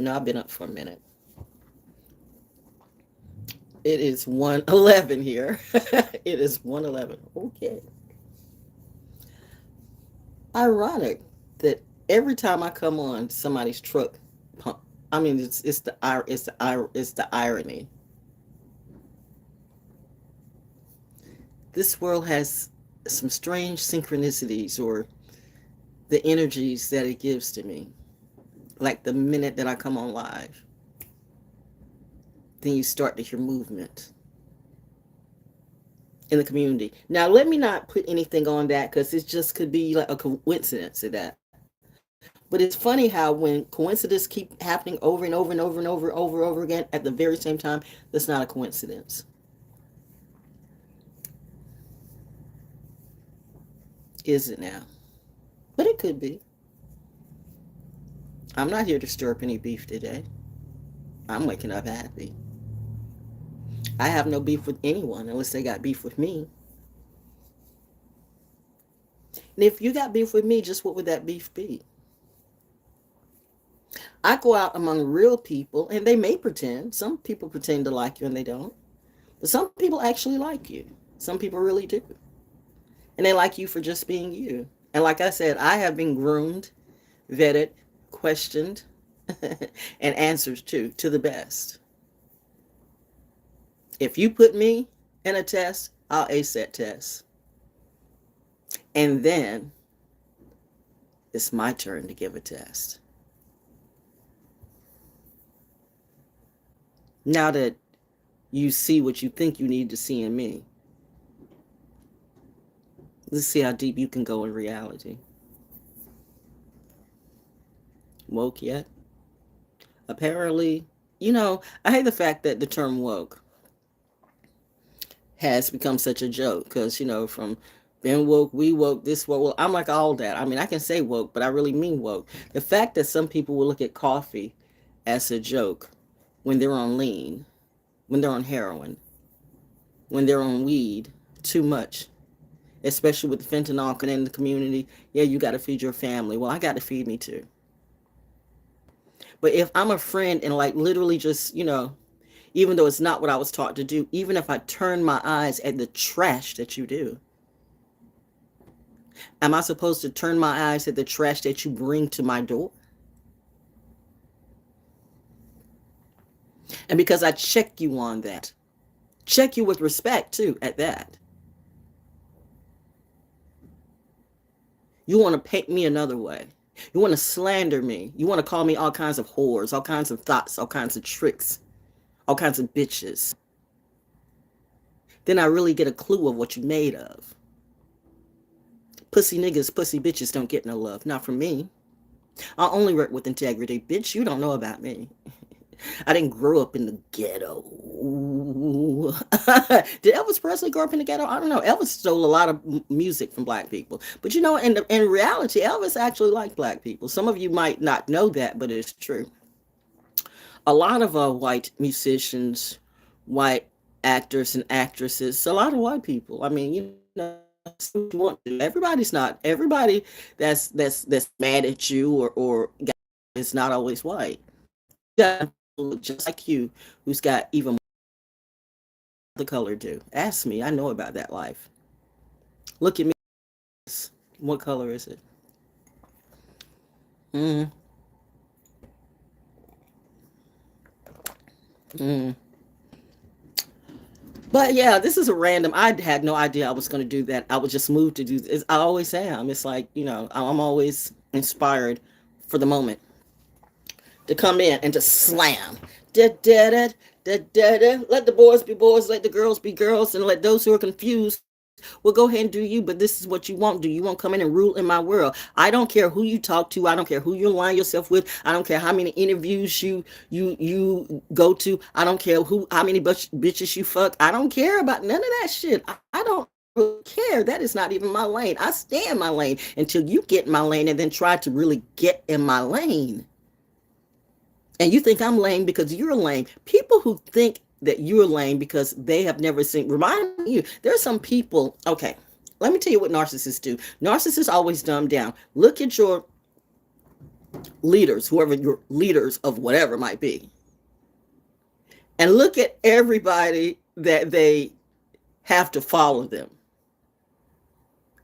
No, I've been up for a minute. It is 1:11 here. It is 1:11. Okay. Ironic that every time I come on, somebody's truck pump. I mean, it's the irony. This world has some strange synchronicities or the energies that it gives to me. Like the minute that I come on live, then you start to hear movement in the community. Now, let me not put anything on that because it just could be like a coincidence of that. But it's funny how when coincidences keep happening over and over and over and over again at the very same time, that's not a coincidence. Is it now? But it could be. I'm not here to stir up any beef today. I'm waking up happy. I have no beef with anyone unless they got beef with me. And if you got beef with me, just what would that beef be? I go out among real people and they may pretend. Some people pretend to like you and they don't. But some people actually like you. Some people really do. And they like you for just being you. And like I said, I have been groomed, vetted, questioned, and answered to the best. If you put me in a test, I'll ace that test. And then it's my turn to give a test. Now that you see what you think you need to see in me, let's see how deep you can go in reality. Woke yet? Apparently, I hate the fact that the term woke has become such a joke because, from been woke, we woke, this woke. Well, I'm like all that. I mean, I can say woke, but I really mean woke. The fact that some people will look at coffee as a joke when they're on lean, when they're on heroin, when they're on weed, too much, especially with the fentanyl in the community. Yeah, you got to feed your family. Well, I got to feed me too. But if I'm a friend and like literally just, even though it's not what I was taught to do, even if I turn my eyes at the trash that you do, am I supposed to turn my eyes at the trash that you bring to my door? And because I check you on that, check you with respect too at that. You want to paint me another way. You want to slander me. You want to call me all kinds of whores, all kinds of thoughts, all kinds of tricks, all kinds of bitches. Then I really get a clue of what you made of. Pussy niggas, pussy bitches don't get no love. Not from me. I only work with integrity. Bitch, you don't know about me. I didn't grow up in the ghetto. Did Elvis Presley grow up in the ghetto? I don't know. Elvis stole a lot of music from black people. But in reality, Elvis actually liked black people. Some of you might not know that, but it's true. A lot of white musicians, white actors and actresses, a lot of white people. I mean, everybody that's mad at you or is not always white. Just like you, who's got even the color do. Ask me, I know about that life. Look at me. What color is it? Mm. Mm. But yeah, this is a random. I had no idea I was going to do that. I was just moved to do this. I always am. It's like, I'm always inspired for the moment to come in and to slam. Let the boys be boys, let the girls be girls, and let those who are confused, well, go ahead and do you, but this is what you won't do. You won't come in and rule in my world. I don't care who you talk to. I don't care who you align yourself with. I don't care how many interviews you go to. I don't care how many bitches you fuck. I don't care about none of that shit. I don't care. That is not even my lane. I stay in my lane until you get in my lane and then try to really get in my lane. And you think I'm lame because you're lame. People who think that you're lame because they have never seen, remind you, there are some people, okay, let me tell you what narcissists do. Narcissists always dumb down. Look at your leaders, whoever your leaders of whatever might be, and look at everybody that they have to follow them,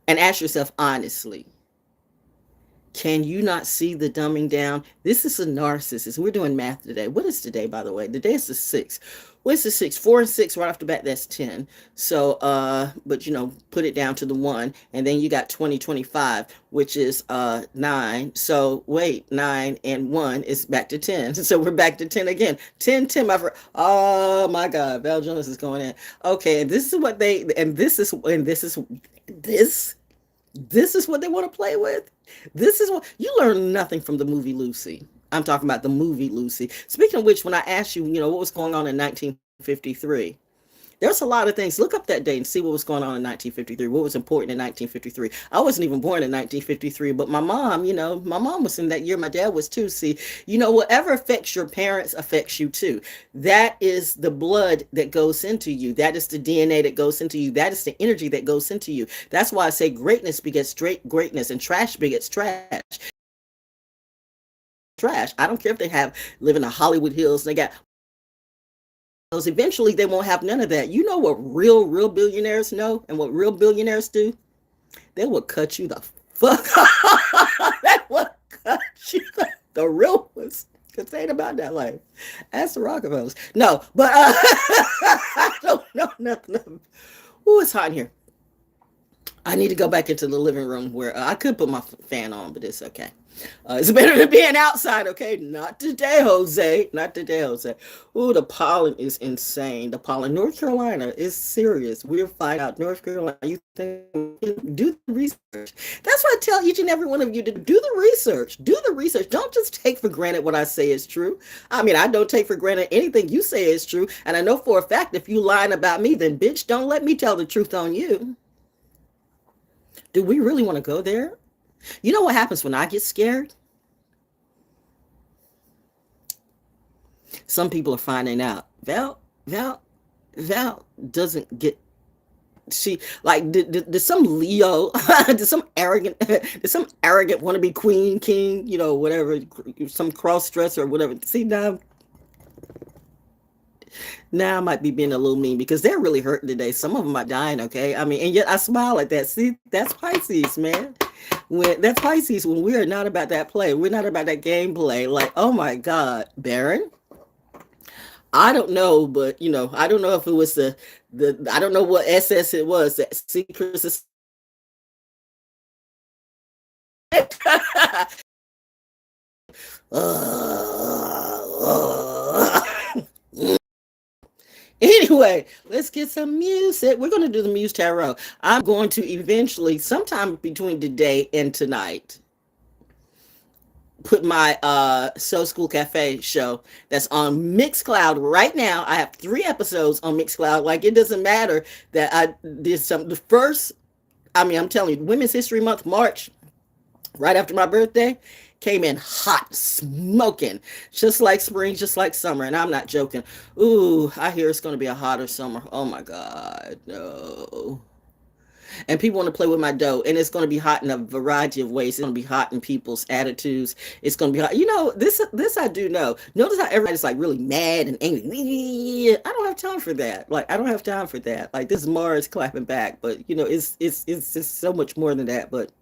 and ask yourself honestly, can you not see the dumbing down? This is a narcissist. We're doing math today. What is today, by the way? Today is the 6th. What's the 6? 4 and 6 right off the bat, that's 10. So, but put it down to the 1. And then you got 2025, which is 9. So wait, 9 and 1 is back to 10. So we're back to 10 again. 10, 10, my friend. Oh my God, ValJones is going in. Okay, and this is what they, and this is what they want to play with. This is what you learn nothing from the movie Lucy. I'm talking about the movie Lucy. Speaking of which, when I asked you, what was going on in 1953, there's a lot of things. Look up that date and see what was going on in 1953. What was important in 1953? I wasn't even born in 1953, but my mom, my mom was in that year. My dad was too. See, whatever affects your parents affects you too. That is the blood that goes into you. That is the DNA that goes into you. That is the energy that goes into you. That's why I say greatness begets greatness and trash begets trash. Trash. I don't care if they live in the Hollywood Hills and they got eventually they won't have none of that. You know what real billionaires know and what real billionaires do? They will cut you the fuck off. They will cut you the real ones. Because they ain't about that life. Ask the Rockefellers. No, but I don't know nothing. Ooh, it's hot in here. I need to go back into the living room where I could put my fan on, but it's okay. It's better than being outside, okay? Not today, Jose. Not today, Jose. Ooh, the pollen is insane. The pollen. North Carolina is serious. We're finding out. North Carolina, you think, do the research. That's why I tell each and every one of you to do the research. Do the research. Don't just take for granted what I say is true. I mean, I don't take for granted anything you say is true. And I know for a fact if you lying about me, then bitch, don't let me tell the truth on you. Do we really want to go there? You know what happens when I get scared? Some people are finding out. Val doesn't get. She like did some Leo, did some arrogant wannabe queen, king, whatever, some cross dresser or whatever. See now I might be being a little mean because they're really hurting today. Some of them are dying, okay? I mean, and yet I smile at that. See, that's Pisces, man. That's Pisces when we are not about that play. We're not about that gameplay. Like, oh my God, Baron. I don't know, but I don't know if it was the I don't know what SS it was. That secret Anyway, let's get some music. We're going to do the Muse Tarot. I'm going to eventually, sometime between today and tonight, put my Soul School Cafe show that's on MIXCLOUD right now. I have 3 episodes on MIXCLOUD. Like, it doesn't matter that I did the first, I'm telling you, Women's History Month, March, right after my birthday, came in hot, smoking, just like spring, just like summer. And I'm not joking. Ooh, I hear it's going to be a hotter summer. Oh my God, no. And people want to play with my dough, and it's going to be hot in a variety of ways. It's going to be hot in people's attitudes. It's going to be hot. This I do know. Notice how everybody's like really mad and angry. I don't have time for that. Like, I don't have time for that. Like, this is Mars clapping back, but it's just so much more than that. But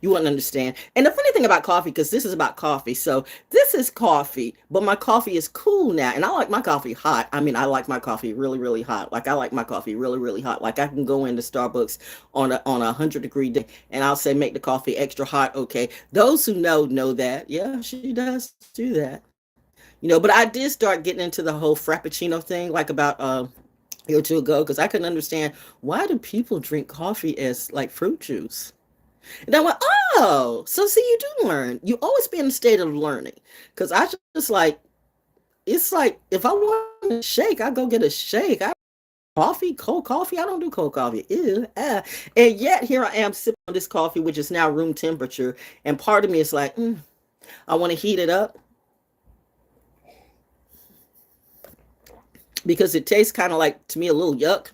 you wouldn't understand. And the funny thing about coffee, because this is about coffee. So this is coffee, but my coffee is cool now. And I like my coffee hot. I mean, I like my coffee really, really hot. Like, I like my coffee really, really hot. Like, I can go into Starbucks on a 100-degree day and I'll say, make the coffee extra hot. Okay. Those who know that. Yeah, she does do that. But I did start getting into the whole Frappuccino thing, like about a year or two ago, because I couldn't understand, why do people drink coffee as like fruit juice? And I went, oh, so see, you do learn. You always be in a state of learning. Because I just like, it's like, if I want a shake, I go get a shake. Cold coffee, I don't do cold coffee. Ew, ah. And yet here I am sipping on this coffee, which is now room temperature. And part of me is like, I want to heat it up. Because it tastes kind of like, to me, a little yuck.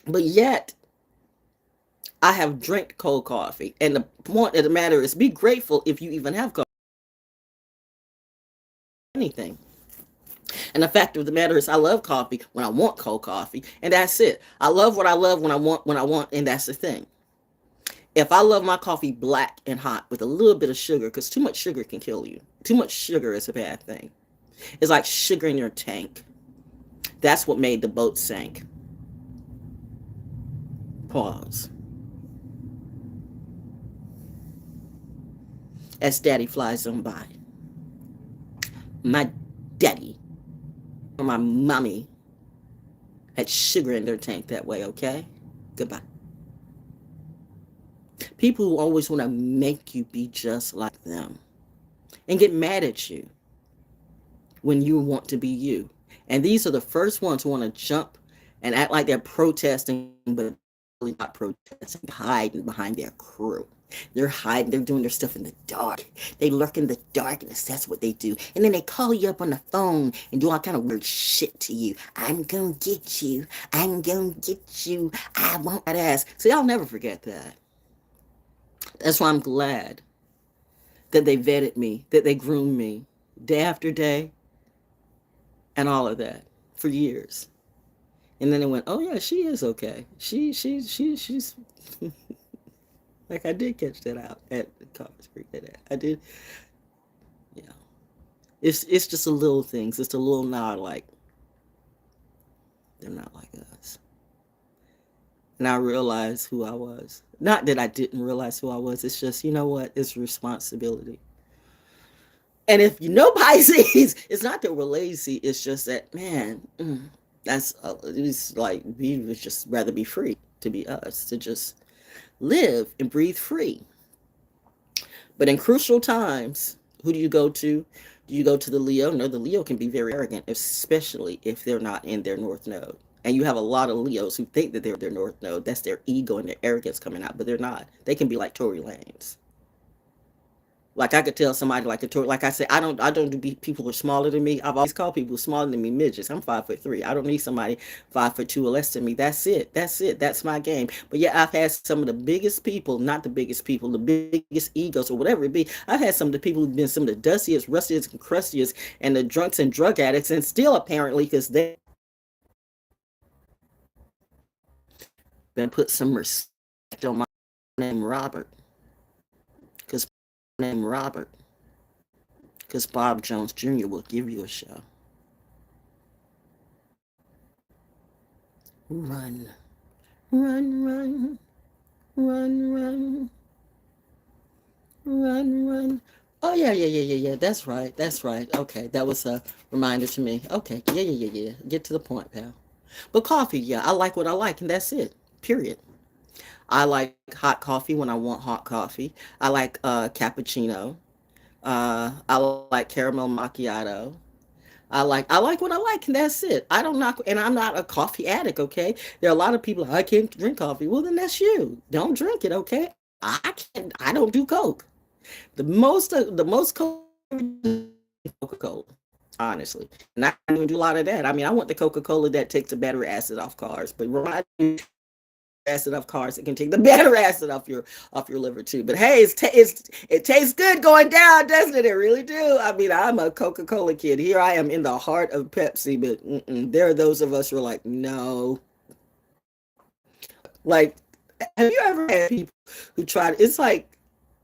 But yet, I have drank cold coffee. And the point of the matter is, be grateful if you even have coffee. Anything. And the fact of the matter is, I love coffee when I want cold coffee, and that's it. I love what I love when I want, and that's the thing. If I love my coffee black and hot with a little bit of sugar, because too much sugar can kill you. Too much sugar is a bad thing. It's like sugar in your tank. That's what made the boat sink. Pause. As daddy flies on by. My daddy or my mommy had sugar in their tank that way, okay? Goodbye. People who always want to make you be just like them and get mad at you when you want to be you. And these are the first ones who want to jump and act like they're protesting, but really not protesting, hiding behind their crew. They're hiding, they're doing their stuff in the dark. They lurk in the darkness, that's what they do. And then they call you up on the phone and do all kind of weird shit to you. I'm gonna get you, I'm gonna get you, I want that ass. See, I'll never forget that. That's why I'm glad that they vetted me, that they groomed me day after day and all of that for years. And then they went, oh yeah, she is okay. She's like, I did catch that out at College Creek. I did. Yeah. It's just the little things. It's the little nod, like, they're not like us. And I realized who I was. Not that I didn't realize who I was. It's just, you know what? It's responsibility. And if you know Pisces, it's not that we're lazy. It's just that, man, it's like we would just rather be free to be us, to just live and breathe free. But in crucial times, who do you go to? Do you go to the Leo? No, the Leo can be very arrogant, especially if they're not in their North Node. And you have a lot of Leos who think that they're their North Node. That's their ego and their arrogance coming out, but they're not. They can be like Tory Lanez. Like I could tell somebody like I said, I don't do people who are smaller than me. I've always called people smaller than me midgets. I'm 5'3". I don't need somebody 5'2" or less than me. That's it. That's my game. But yeah, I've had some of the biggest people, not the biggest people, the biggest egos or whatever it be. I've had some of the people who've been some of the dustiest, rustiest, and crustiest, and the drunks and drug addicts, and still apparently because they been put some respect on my name, Robert. Name Robert, because Bob Jones Jr. will give you a show. Run, run, run, run, run, run, run. Oh yeah. That's right. Okay, that was a reminder to me. Okay, yeah. Get to the point, pal. But coffee, yeah, I like what I like, and that's it. Period. I like hot coffee when I want hot coffee. I like cappuccino. I like caramel macchiato. I like what I like, and that's it. I don't knock, and I'm not a coffee addict. Okay, there are a lot of people I can't drink coffee. Well, then that's you. Don't drink it. Okay, I can't. I don't do Coke. The most Coke Coca-Cola, honestly, and I don't even do a lot of that. I mean, I want the Coca-Cola that takes the battery acid off cars, but remind me acid off cars, it can take the better acid off your liver too. But hey, it tastes good going down, doesn't it? It really do. I mean, I'm a Coca-Cola kid. Here I am in the heart of Pepsi, but there are those of us who are like, no. Like, have you ever had people who tried? It's like,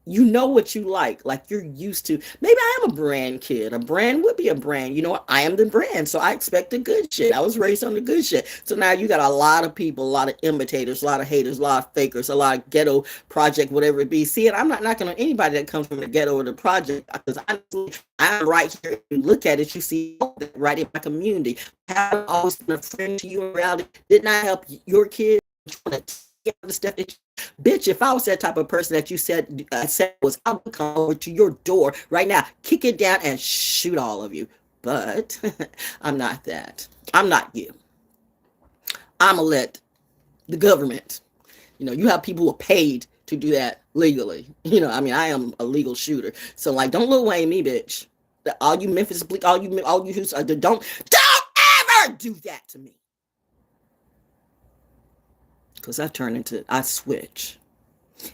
you know what you like you're used to. Maybe I am a brand kid. A brand would be a brand. You know what? I am the brand, so I expect the good shit. I was raised on the good shit. So now you got a lot of people, a lot of imitators, a lot of haters, a lot of fakers, a lot of ghetto project, whatever it be. See, and I'm not knocking on anybody that comes from the ghetto or the project, because honestly, I'm right here. You look at it, you see right in my community. Have always been a friend to you in reality. Didn't I help your kids? The stuff that bitch, if I was that type of person that you said was, I would come over to your door right now, kick it down and shoot all of you. But I'm not that. I'm not you. I'm gonna let the government, you have people who are paid to do that legally. I mean, I am a legal shooter. So like, don't Lil Wayne me, bitch. All you Memphis, all you who's don't ever do that to me. Because I switch.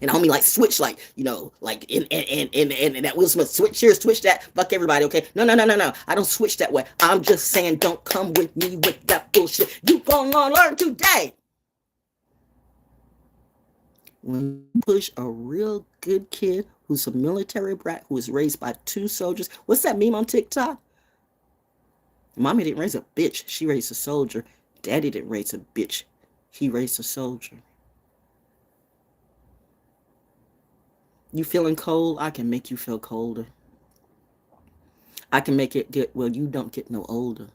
And homie like switch, like, you know, like in that Will Smith switch here, switch that, fuck everybody, okay? No. I don't switch that way. I'm just saying, don't come with me with that bullshit. You gonna learn today. When you push a real good kid who's a military brat who was raised by 2 soldiers, what's that meme on TikTok? Mommy didn't raise a bitch, she raised a soldier. Daddy didn't raise a bitch, he raised a soldier. You feeling cold? I can make you feel colder. I can make it get, well, you don't get no older.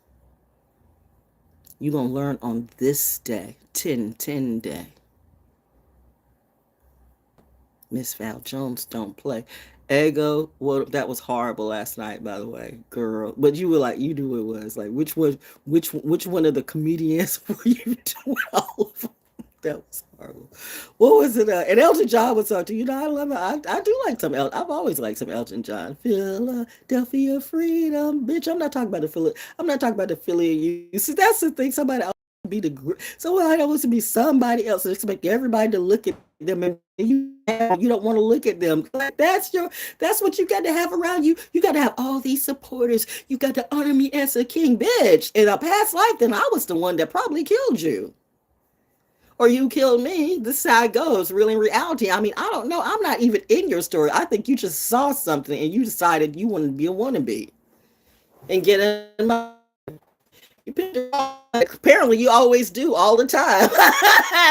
You're going to learn on this day, 10-10 day. Miss ValJones don't play. Ego, well, that was horrible last night, by the way, girl. But you were like, you knew it was. Like, which one of the comedians were you doing all of them? That was horrible. What was it? And Elton John was on too. You know, I love it. I do like some Elton. I've always liked some Elton John. Philadelphia freedom, bitch. I'm not talking about the Philly. I'm not talking about the Philly. You see, that's the thing. Somebody else be the. Somebody else to be somebody else and expect everybody to look at them, and you don't want to look at them. Like, that's what you got to have around you. You got to have all these supporters. You got to honor me as a king, bitch. In a past life, then I was the one that probably killed you. Or you killed me. This is how it goes, really, in reality. I mean, I don't know. I'm not even in your story. I think you just saw something and you decided you want to be a wannabe. And get in my... Apparently, you always do, all the time.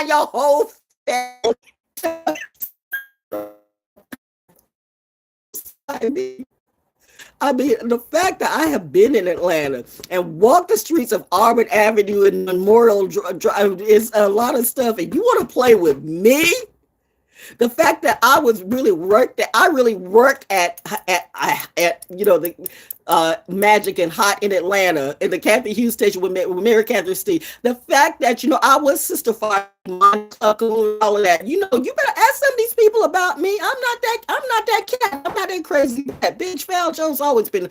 Your whole family. I mean, the fact that I have been in Atlanta and walked the streets of Auburn Avenue and Memorial Drive is a lot of stuff. And you want to play with me? The fact that I really worked at you know, the Magic and Hot in Atlanta in the Kathy Hughes station with Mary Catherine Steve. The fact that, you know, I was Sister Fire, all of that. You know, you better ask some of these people about me. I'm not that cat. I'm not that crazy cat. Bitch, ValJones always been.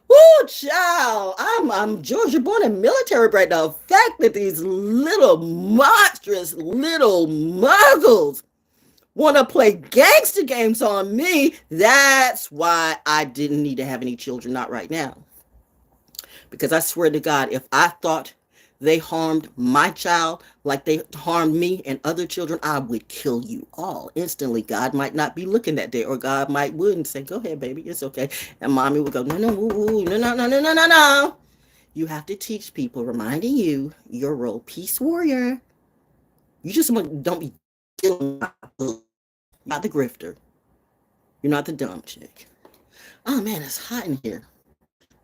Woo, child. I'm Georgia born and military bred. The fact that these little monstrous little muggles want to play gangster games on me, that's why I didn't need to have any children, not right now. Because I swear to God, if I thought they harmed my child like they harmed me and other children, I would kill you all instantly. God might not be looking that day, or God wouldn't say, go ahead, baby, it's okay. And mommy would go, no. You have to teach people, reminding you, your role, peace warrior. You just don't be not the grifter. You're not the dumb chick. Oh man, it's hot in here.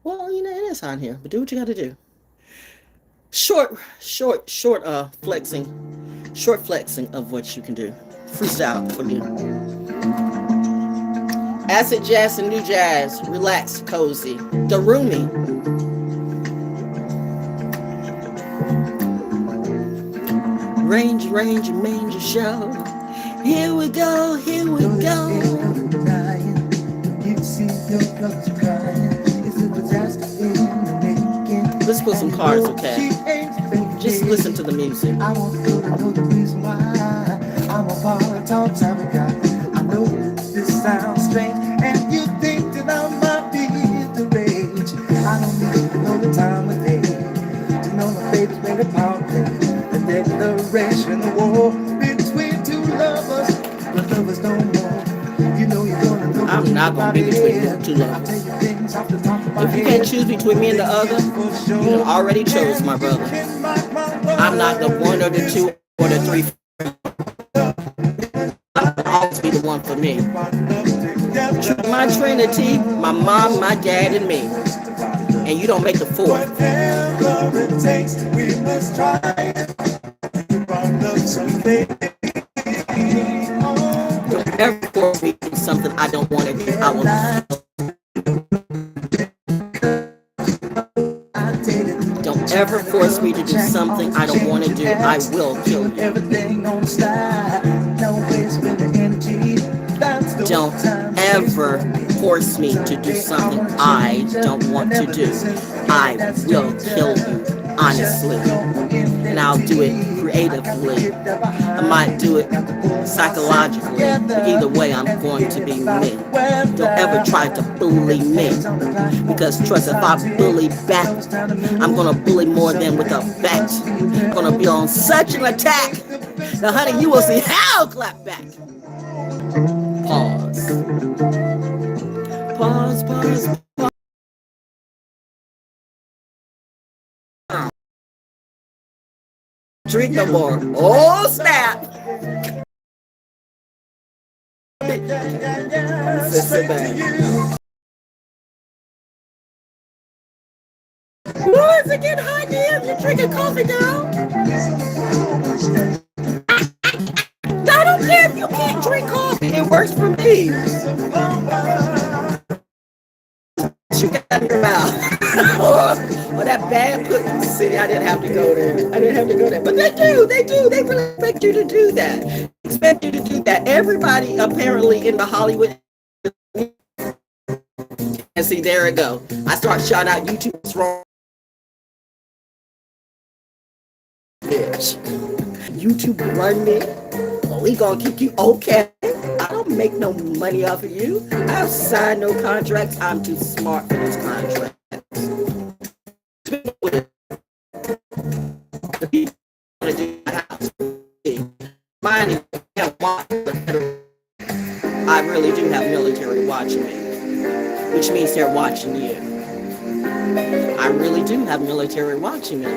Well, you know, it is hot in here, but do what you gotta do. Short flexing of what you can do. Freestyle for you. Acid jazz and new jazz. Relaxed, cozy. The roomie. Range, manger show. Here we go. Let's put some cards, okay? Just listen to the music. I know the reason why I'm a part of talk time guy. I know this sounds strange, and you think that I might be the rage. I don't need to know the time of day to know my baby's made a power play. The declaration of war between two lovers, but lovers don't know. You know you're gonna know. I'm not gonna be between two lovers. If you can't choose between me and the other, you already chose, my brother. I'm not the one or the two or the three. I'll always be the one for me. My trinity, my mom, my dad, and me. And you don't make the fourth. Whatever it takes, we must try. Don't ever force me to do something I don't want to do. I will. Don't ever force me to do something I don't want to do. I will kill you. Don't ever force me to do something I don't want to do. I will kill you, honestly. And I'll do it creatively. I might do it psychologically. Either way, I'm going to be me. Don't ever try to bully me. Because trust, if I bully back, I'm going to bully more than with a bat. I'm going to be on such an attack. Now, honey, you will see how clap back. Pause. Pause, pause, pause. Drink no more. Oh, snap. Sit back. What is it getting hot, damn? You're drinking coffee now? I don't care if you can't drink coffee. It works for me. You got in your mouth. Well, that bad pudding city, I didn't have to go there. But they do. They really expect you to do that. Expect you to do that. Everybody apparently in the Hollywood. And see, there it go. I start shouting out YouTube's wrong. Bitch. YouTube run me. Oh, we gonna keep you okay. I don't make no money off of you. I have signed no contracts. I'm too smart for those contracts. The people want to do my house. Mine, I really do have military watching me, which means they're watching you. I really do have military watching me,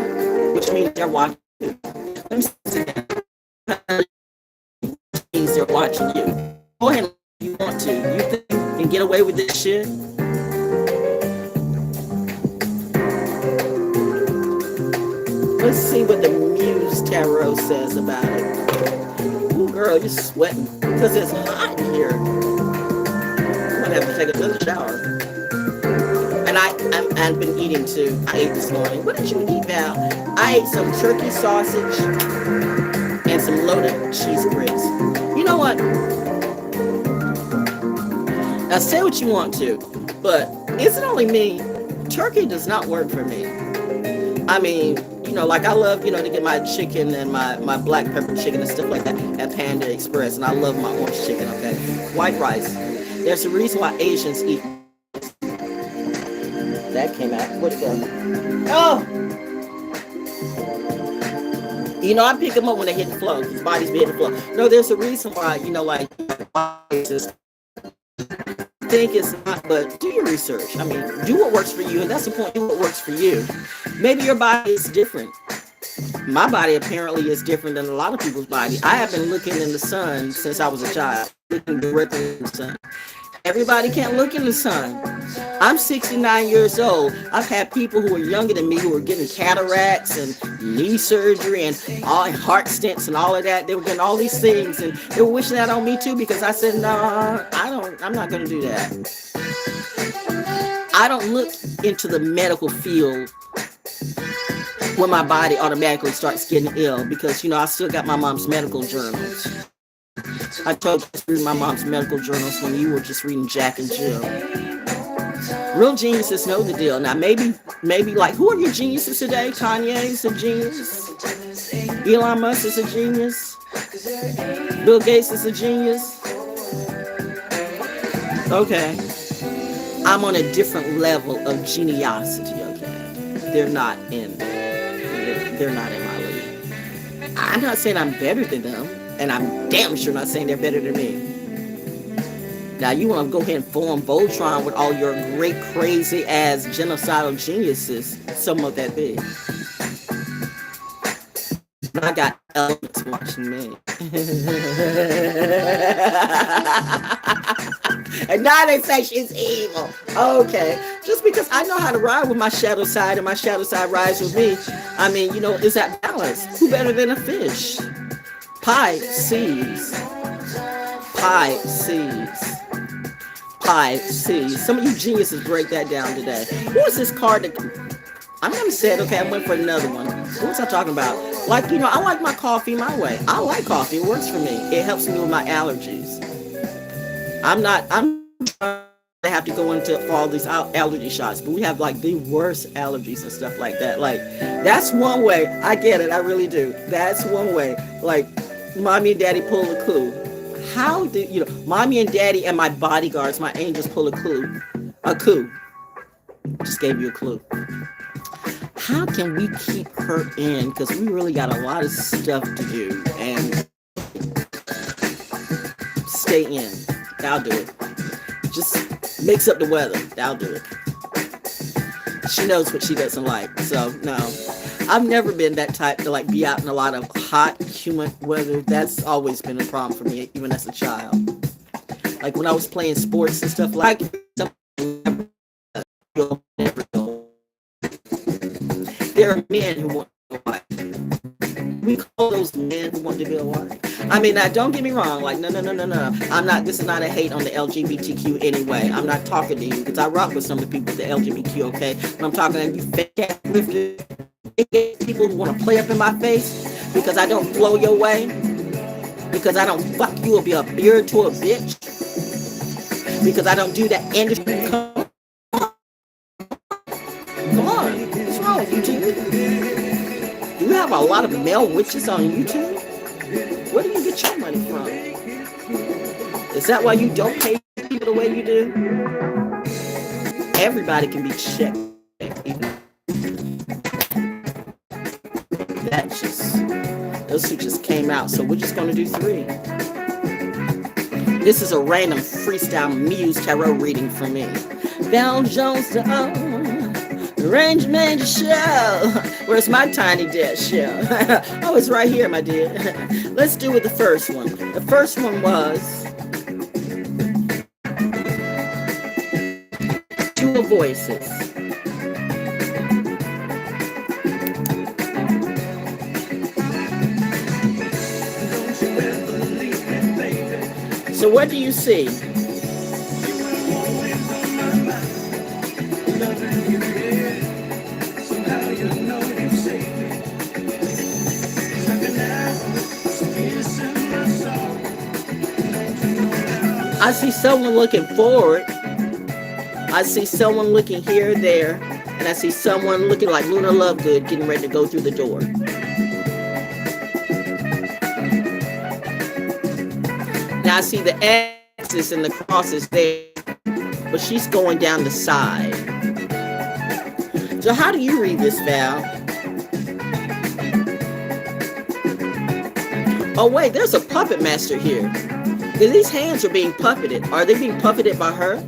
which means they're watching you. Let me say that. Means they're watching you. Go ahead if you want to. You think you can get away with this shit? Let's see what the Muse Tarot says about it. Ooh, girl, you're sweating because it's hot in here. I'm gonna have to take another shower. And I've been eating too. I ate this morning. What did you eat, Val? I ate some turkey sausage and some loaded cheese grits. You know what? Now say what you want to, but is it only me? Turkey does not work for me. I mean, you know, like I love, you know, to get my chicken and my black pepper chicken and stuff like that at Panda Express, and I love my orange chicken, okay? White rice. There's a reason why Asians eat. That came out. Where'd it go? Oh! You know, I pick them up when they hit the floor. His body's be hitting the floor. No, there's a reason why, you know, like, think it's not, but do your research. I mean, do what works for you, and that's the point. Do what works for you. Maybe your body is different. My body apparently is different than a lot of people's body. I have been looking in the sun since I was a child, looking directly in the sun. Everybody can't look in the sun. I'm 69 years old. I've had people who are younger than me who are getting cataracts and knee surgery and all heart stents and all of that. They were getting all these things, and they were wishing that on me too, because I said, no, I'm not going to do that. I don't look into the medical field when my body automatically starts getting ill, because, you know, I still got my mom's medical journals. I told you to read my mom's medical journals when you were just reading Jack and Jill. Real geniuses know the deal. Now, maybe like, who are your geniuses today? Kanye's a genius. Elon Musk is a genius. Bill Gates is a genius. Okay. I'm on a different level of geniosity, okay? They're not in my league. I'm not saying I'm better than them, and I'm damn sure not saying they're better than me. Now, you want to go ahead and form Voltron with all your great, crazy-ass genocidal geniuses, some of that big. But I got elements watching me. And now they say she's evil. Okay. Just because I know how to ride with my shadow side and my shadow side rides with me, I mean, you know, is that balance? Who better than a fish? Pisces. Some of you geniuses break that down today. What was this card that... I'm going to say it, okay, I went for another one. What was I talking about? Like, you know, I like my coffee my way. I like coffee. It works for me. It helps me with my allergies. I'm they have to go into all these allergy shots, but we have like the worst allergies and stuff like that. Like, that's one way. I get it, I really do. That's one way. Like, mommy and daddy pull a clue. How do you know? Mommy and daddy and my bodyguards, my angels, pull a clue. A coup. Just gave you a clue. How can we keep her in? Because we really got a lot of stuff to do and stay in. I'll do it. Just mix up the weather. I'll do it. She knows what she doesn't like. So, no. I've never been that type to like be out in a lot of hot, humid weather. That's always been a problem for me, even as a child. Like when I was playing sports and stuff like that. There are men who want to be a wife. We call those men who want to be a wife. I mean, now don't get me wrong. Like, no. I'm not. This is not a hate on the LGBTQ anyway. I'm not talking to you because I rock with some of the people with the LGBTQ. Okay, but I'm talking to you fake ass people who want to play up in my face because I don't flow your way, because I don't fuck you or be a beard to a bitch, because I don't do that industry. Come on, what's wrong with you two? Do you have a lot of male witches on YouTube? Where do you get your money from? Is that why you don't pay people the way you do? Everybody can be checked. That just, those two just came out. So we're just going to do 3. This is a random freestyle muse tarot reading for me. ValJonesDaO, Range Manager Show. Where's my tiny desk show? Oh, it's right here, my dear. Let's do with the first one. The first one was 2 voices. So what do you see? I see someone looking forward. I see someone looking here, there, and I see someone looking like Luna Lovegood getting ready to go through the door. Now I see the X's and the crosses there, but she's going down the side. So how do you read this, Val? Oh wait, there's a puppet master here. These hands are being puppeted. Are they being puppeted by her?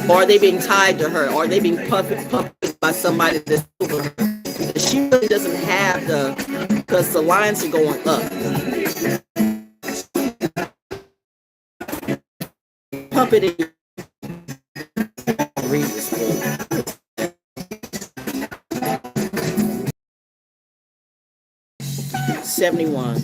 Or are they being tied to her? Or are they being puppeted by somebody that's over her? She really doesn't have because the lines are going up. Puppeted. Read this book. $71.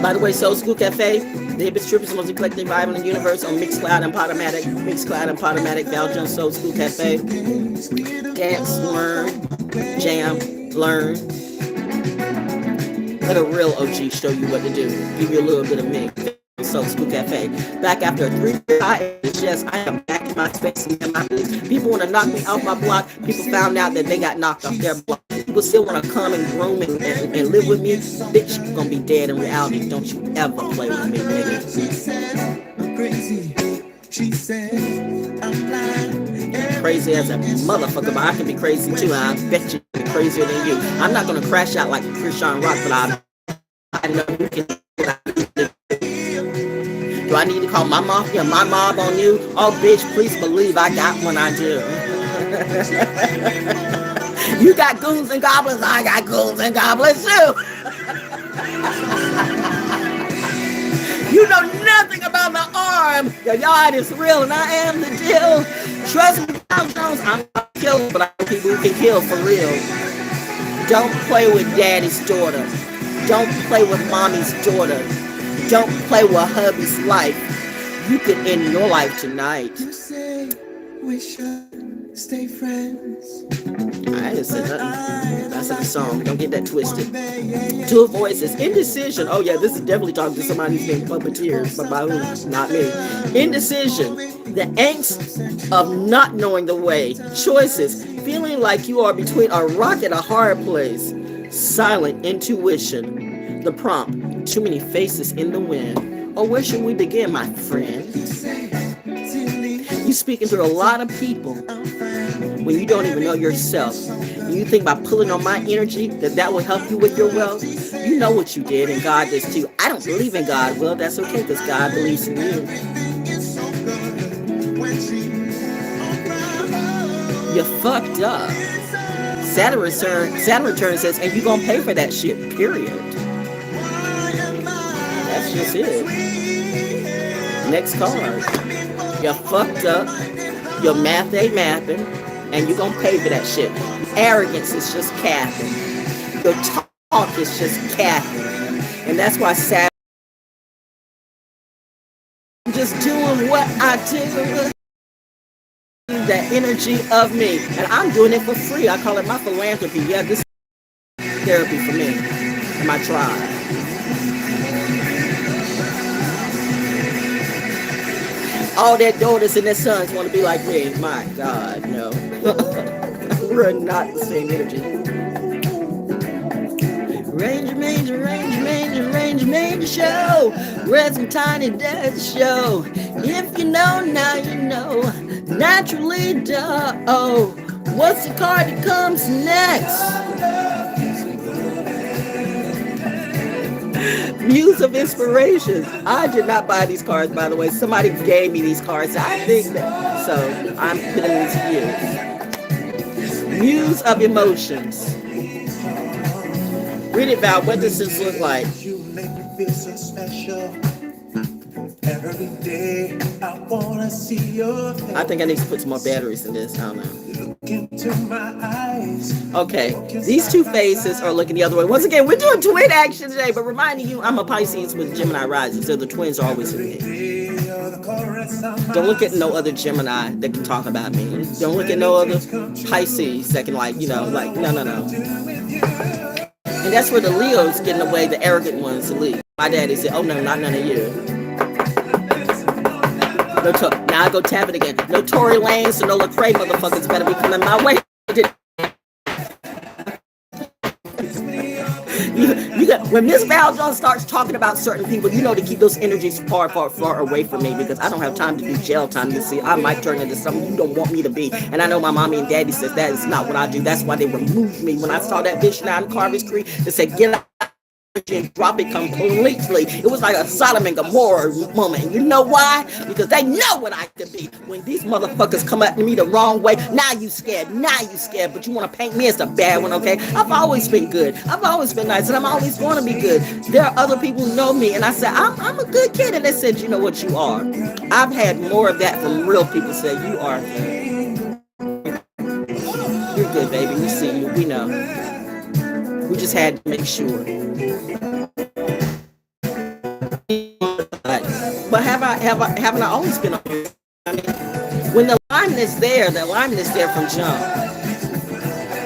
By the way, Soul School Cafe, the hippest, trippest, most eclectic Bible in the universe on MIXCLOUD and PODOMATIC. MIXCLOUD and PODOMATIC, ValJones Soul School Cafe. Dance, learn, jam, learn. Let a real OG show you what to do. Give you a little bit of me. Soul School Cafe. Back after a 3-year hiatus, yes, I am back in my space and in my place. People want to knock me off my block. People found out that they got knocked off their block. People still want to come and groom and live with me. Bitch, you're going to be dead in reality. Don't you ever play with me, nigga. She said, I'm crazy. She said, I'm lying. Crazy as a motherfucker, but I can be crazy too. I bet you I'm crazier than you. I'm not going to crash out like Krishan Rock, but I know you can. Do I need to call my mafia, my mob on you? Oh, bitch, please believe I got one, I do. You got goons and goblins, I got goons and goblins too. You know nothing about my arm. Your yard is real and I am the deal. Trust me, ValJones, I'm not killing, but I know people who can kill for real. Don't play with daddy's daughter. Don't play with mommy's daughter. Don't play with hubby's life. you can end your life tonight. You say we should stay friends. I didn't say nothing. That's in the song. Don't get that twisted. Two voices. Indecision. Oh yeah, this is definitely talking to somebody who's been puppeteers, but by who? Not me. Indecision. The angst of not knowing the way. Choices. Feeling like you are between a rock and a hard place. Silent intuition. The prompt. Too many faces in the wind. Oh, where should we begin, my friend? You speaking to a lot of people when you don't even know yourself. You think by pulling on my energy that will help you with your wealth? You know what you did, and God does too. I don't believe in God. Well, that's okay, because God believes in you. You fucked up. Saturn return says, and you gonna pay for that shit, period. That's just it. Next card. You fucked up. Your math ain't mapping, and you gonna pay for that shit. Arrogance is just capping. Your talk is just capping. And that's why Saturn, I'm just doing what I do. That energy of me. And I'm doing it for free. I call it my philanthropy. Yeah, this is therapy for me and my tribe. All their daughters and their sons want to be like me. My God, no. We're not the same energy. Range show. Where's some tiny dead show? If you know, now you know. Naturally, DaO. What's the card that comes next? Muse of inspiration. I did not buy these cards, by the way. Somebody gave me these cards. I think that. So I'm putting these to you. Muse of emotions. Read it, Val. What does this look like? You make me feel so special. Every day I wanna see your face. I think I need to put some more batteries in this. I don't know. Look into my eyes. Okay, these two faces are looking the other way. Once again, we're doing twin action today, but reminding you, I'm a Pisces with Gemini rising, so the twins are always with me. Don't look at no other Gemini that can talk about me. Don't look at no other Pisces that can, like, no. And that's where the Leos get in the way, the arrogant ones to leave. My daddy said, oh no, not none of you. Now I go tap it again. No Tory Lanez and no Lecrae motherfuckers better be coming my way. When Miss ValJones starts talking about certain people, you know to keep those energies far away from me, because I don't have time to do jail time to see. I might turn into something you don't want me to be. And I know my mommy and daddy says that is not what I do. That's why they removed me. When I saw that bitch now in Carver's Creek, they said, get out and drop it completely. It was like a Sodom and Gomorrah moment. You know why? Because they know what I could be. When these motherfuckers come at me the wrong way, now you scared, but you want to paint me as the bad one, okay? I've always been good. I've always been nice, and I'm always going to be good. There are other people who know me, and I said, I'm a good kid, and they said, you know what you are. I've had more of that from real people say, you are. You're good, baby. We see you. We know. We just had to make sure. But haven't I always been on? I mean, when the alignment is there from jump.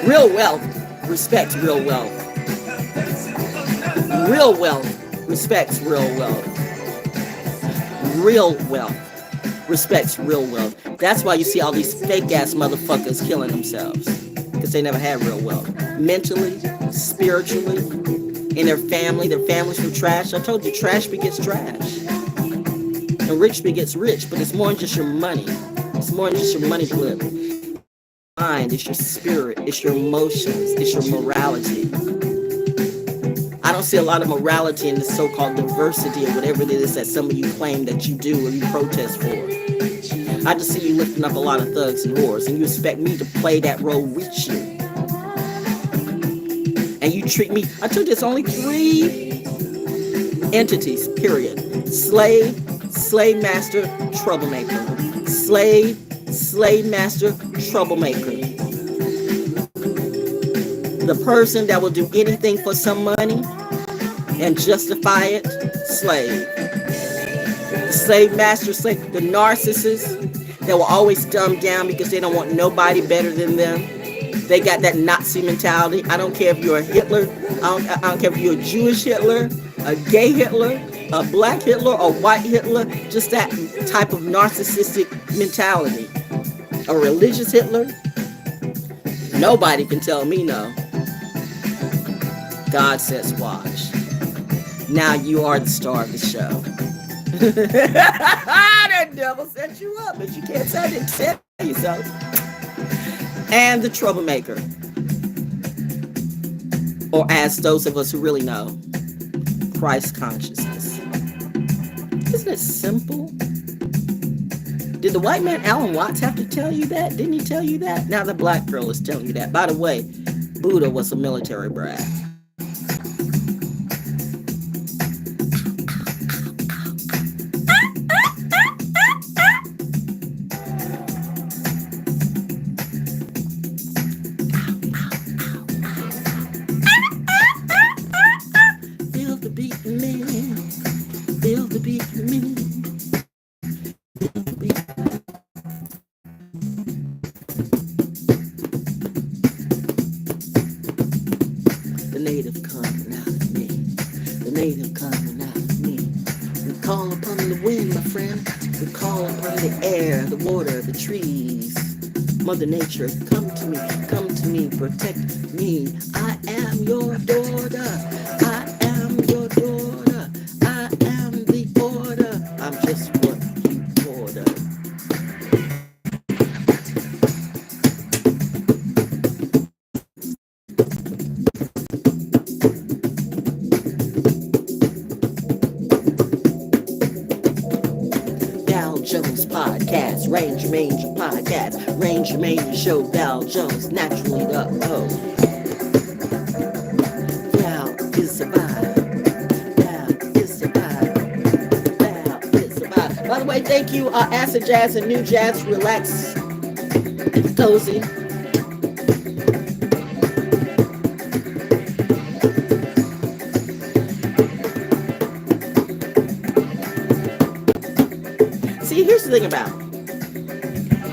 Real wealth respects real wealth. Real wealth respects real wealth. Real wealth respects real wealth. That's why you see all these fake ass motherfuckers killing themselves, because they never had real wealth. Mentally, spiritually, in their families were trash. I told you, trash begets trash. And rich begets rich, but it's more than just your money. It's more than just your money to live. Mind, it's your spirit, it's your emotions, it's your morality. I don't see a lot of morality in the so-called diversity or whatever it is that some of you claim that you do or you protest for. I just see you lifting up a lot of thugs and whores, and you expect me to play that role with you. And you treat me, I told you it's only 3 entities, period. Slave master, troublemaker. Slave master, troublemaker. The person that will do anything for some money and justify it, slave. slave master, slave, the narcissists that will always dumb down because they don't want nobody better than them. They got that Nazi mentality. I don't care if you're a Hitler. I don't care if you're a Jewish Hitler, a gay Hitler, a black Hitler, a white Hitler. Just that type of narcissistic mentality. A religious Hitler. Nobody can tell me no. God says watch. Now you are the star of the show. That devil set you up, but you can't say it. Set yourself. And the troublemaker. Or as those of us who really know, Christ consciousness. Isn't it simple? Did the white man Alan Watts have to tell you that? Didn't he tell you that? Now the black girl is telling you that. By the way, Buddha was a military brat. Feel the beat in me. Feel the beat in me. Feel the beat. The native coming out of me. The native coming out of me. We call upon the wind, my friend. We call upon the air, the water, the trees. Mother Nature, come to me, protect me. I am your daughter. I am your daughter. I am the order. I'm just what you order. ValJones podcast, Ranger Manger podcast, Ranger Manger show, ValJones naturally the O. Val is a vibe. Val is a vibe. Val is a vibe. By the way, thank you, Acid Jazz and New Jazz. Relax. It's cozy. See, here's the thing about it.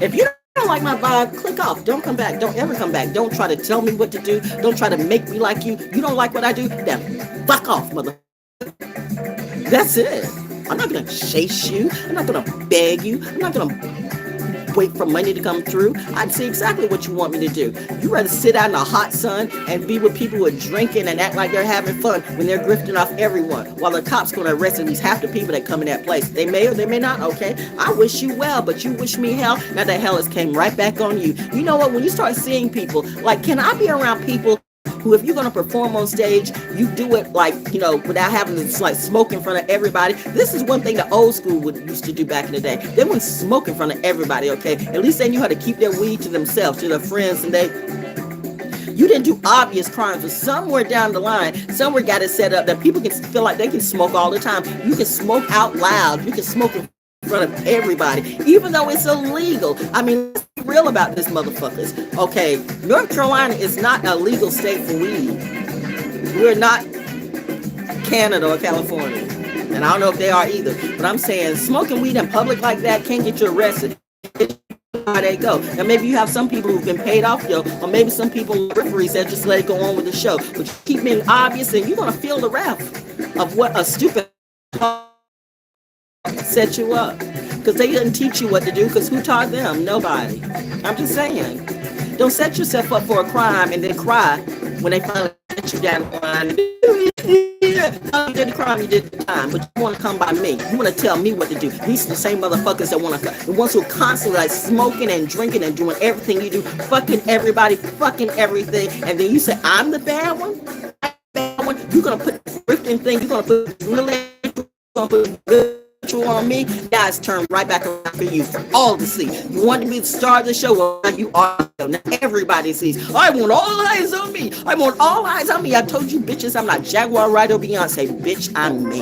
If you don't like my vibe, click off. Don't come back. Don't ever come back. Don't try to tell me what to do. Don't try to make me like you. You don't like what I do? Then fuck off, mother. That's it. I'm not going to chase you. I'm not going to beg you. I'm not going to wait for money to come through. I'd see exactly what you want me to do. You rather sit out in the hot sun and be with people who are drinking and act like they're having fun when they're grifting off everyone, while the cops going to arrest at least half the people that come in that place. They may or they may not. Okay, I wish you well, but you wish me hell. Now the hell has came right back on you. You know what? When you start seeing people, like, can I be around people who, if you're going to perform on stage, you do it like, you know, without having to like smoke in front of everybody. This is one thing the old school used to do back in the day. They wouldn't smoke in front of everybody, okay? At least they knew how to keep their weed to themselves, to their friends, and you didn't do obvious crimes, but somewhere down the line, somewhere got it set up that people can feel like they can smoke all the time. You can smoke out loud. You can smoke in front of everybody, even though it's illegal. I mean, let's be real about this, motherfuckers. Okay, North Carolina is not a legal state for weed. We're not Canada or California, and I don't know if they are either. But I'm saying smoking weed in public like that can't get you arrested. How they go. Now maybe you have some people who've been paid off, or maybe some people referees that just let it go on with the show. But you keep being obvious, and you're gonna feel the wrath of what a stupid set you up, because they didn't teach you what to do, because who taught them? Nobody. I'm just saying, don't set yourself up for a crime and then cry when they finally let you down the line. You did the crime, you did the time, but you want to come by me. You want to tell me what to do. These are the same motherfuckers that want to, the ones who are constantly like smoking and drinking and doing everything you do, fucking everybody, fucking everything, and then you say, I'm the bad one? I'm the bad one? You're going to put the freaking thing, you're going to put really, you're going to put good on me. Now it's turned right back around for you, for all to see. You want to be the star of the show, well, now you are. Now everybody sees. I want all eyes on me. I want all eyes on me. I told you bitches, I'm not Jaguar, Ryder, Beyonce. Bitch, I'm me.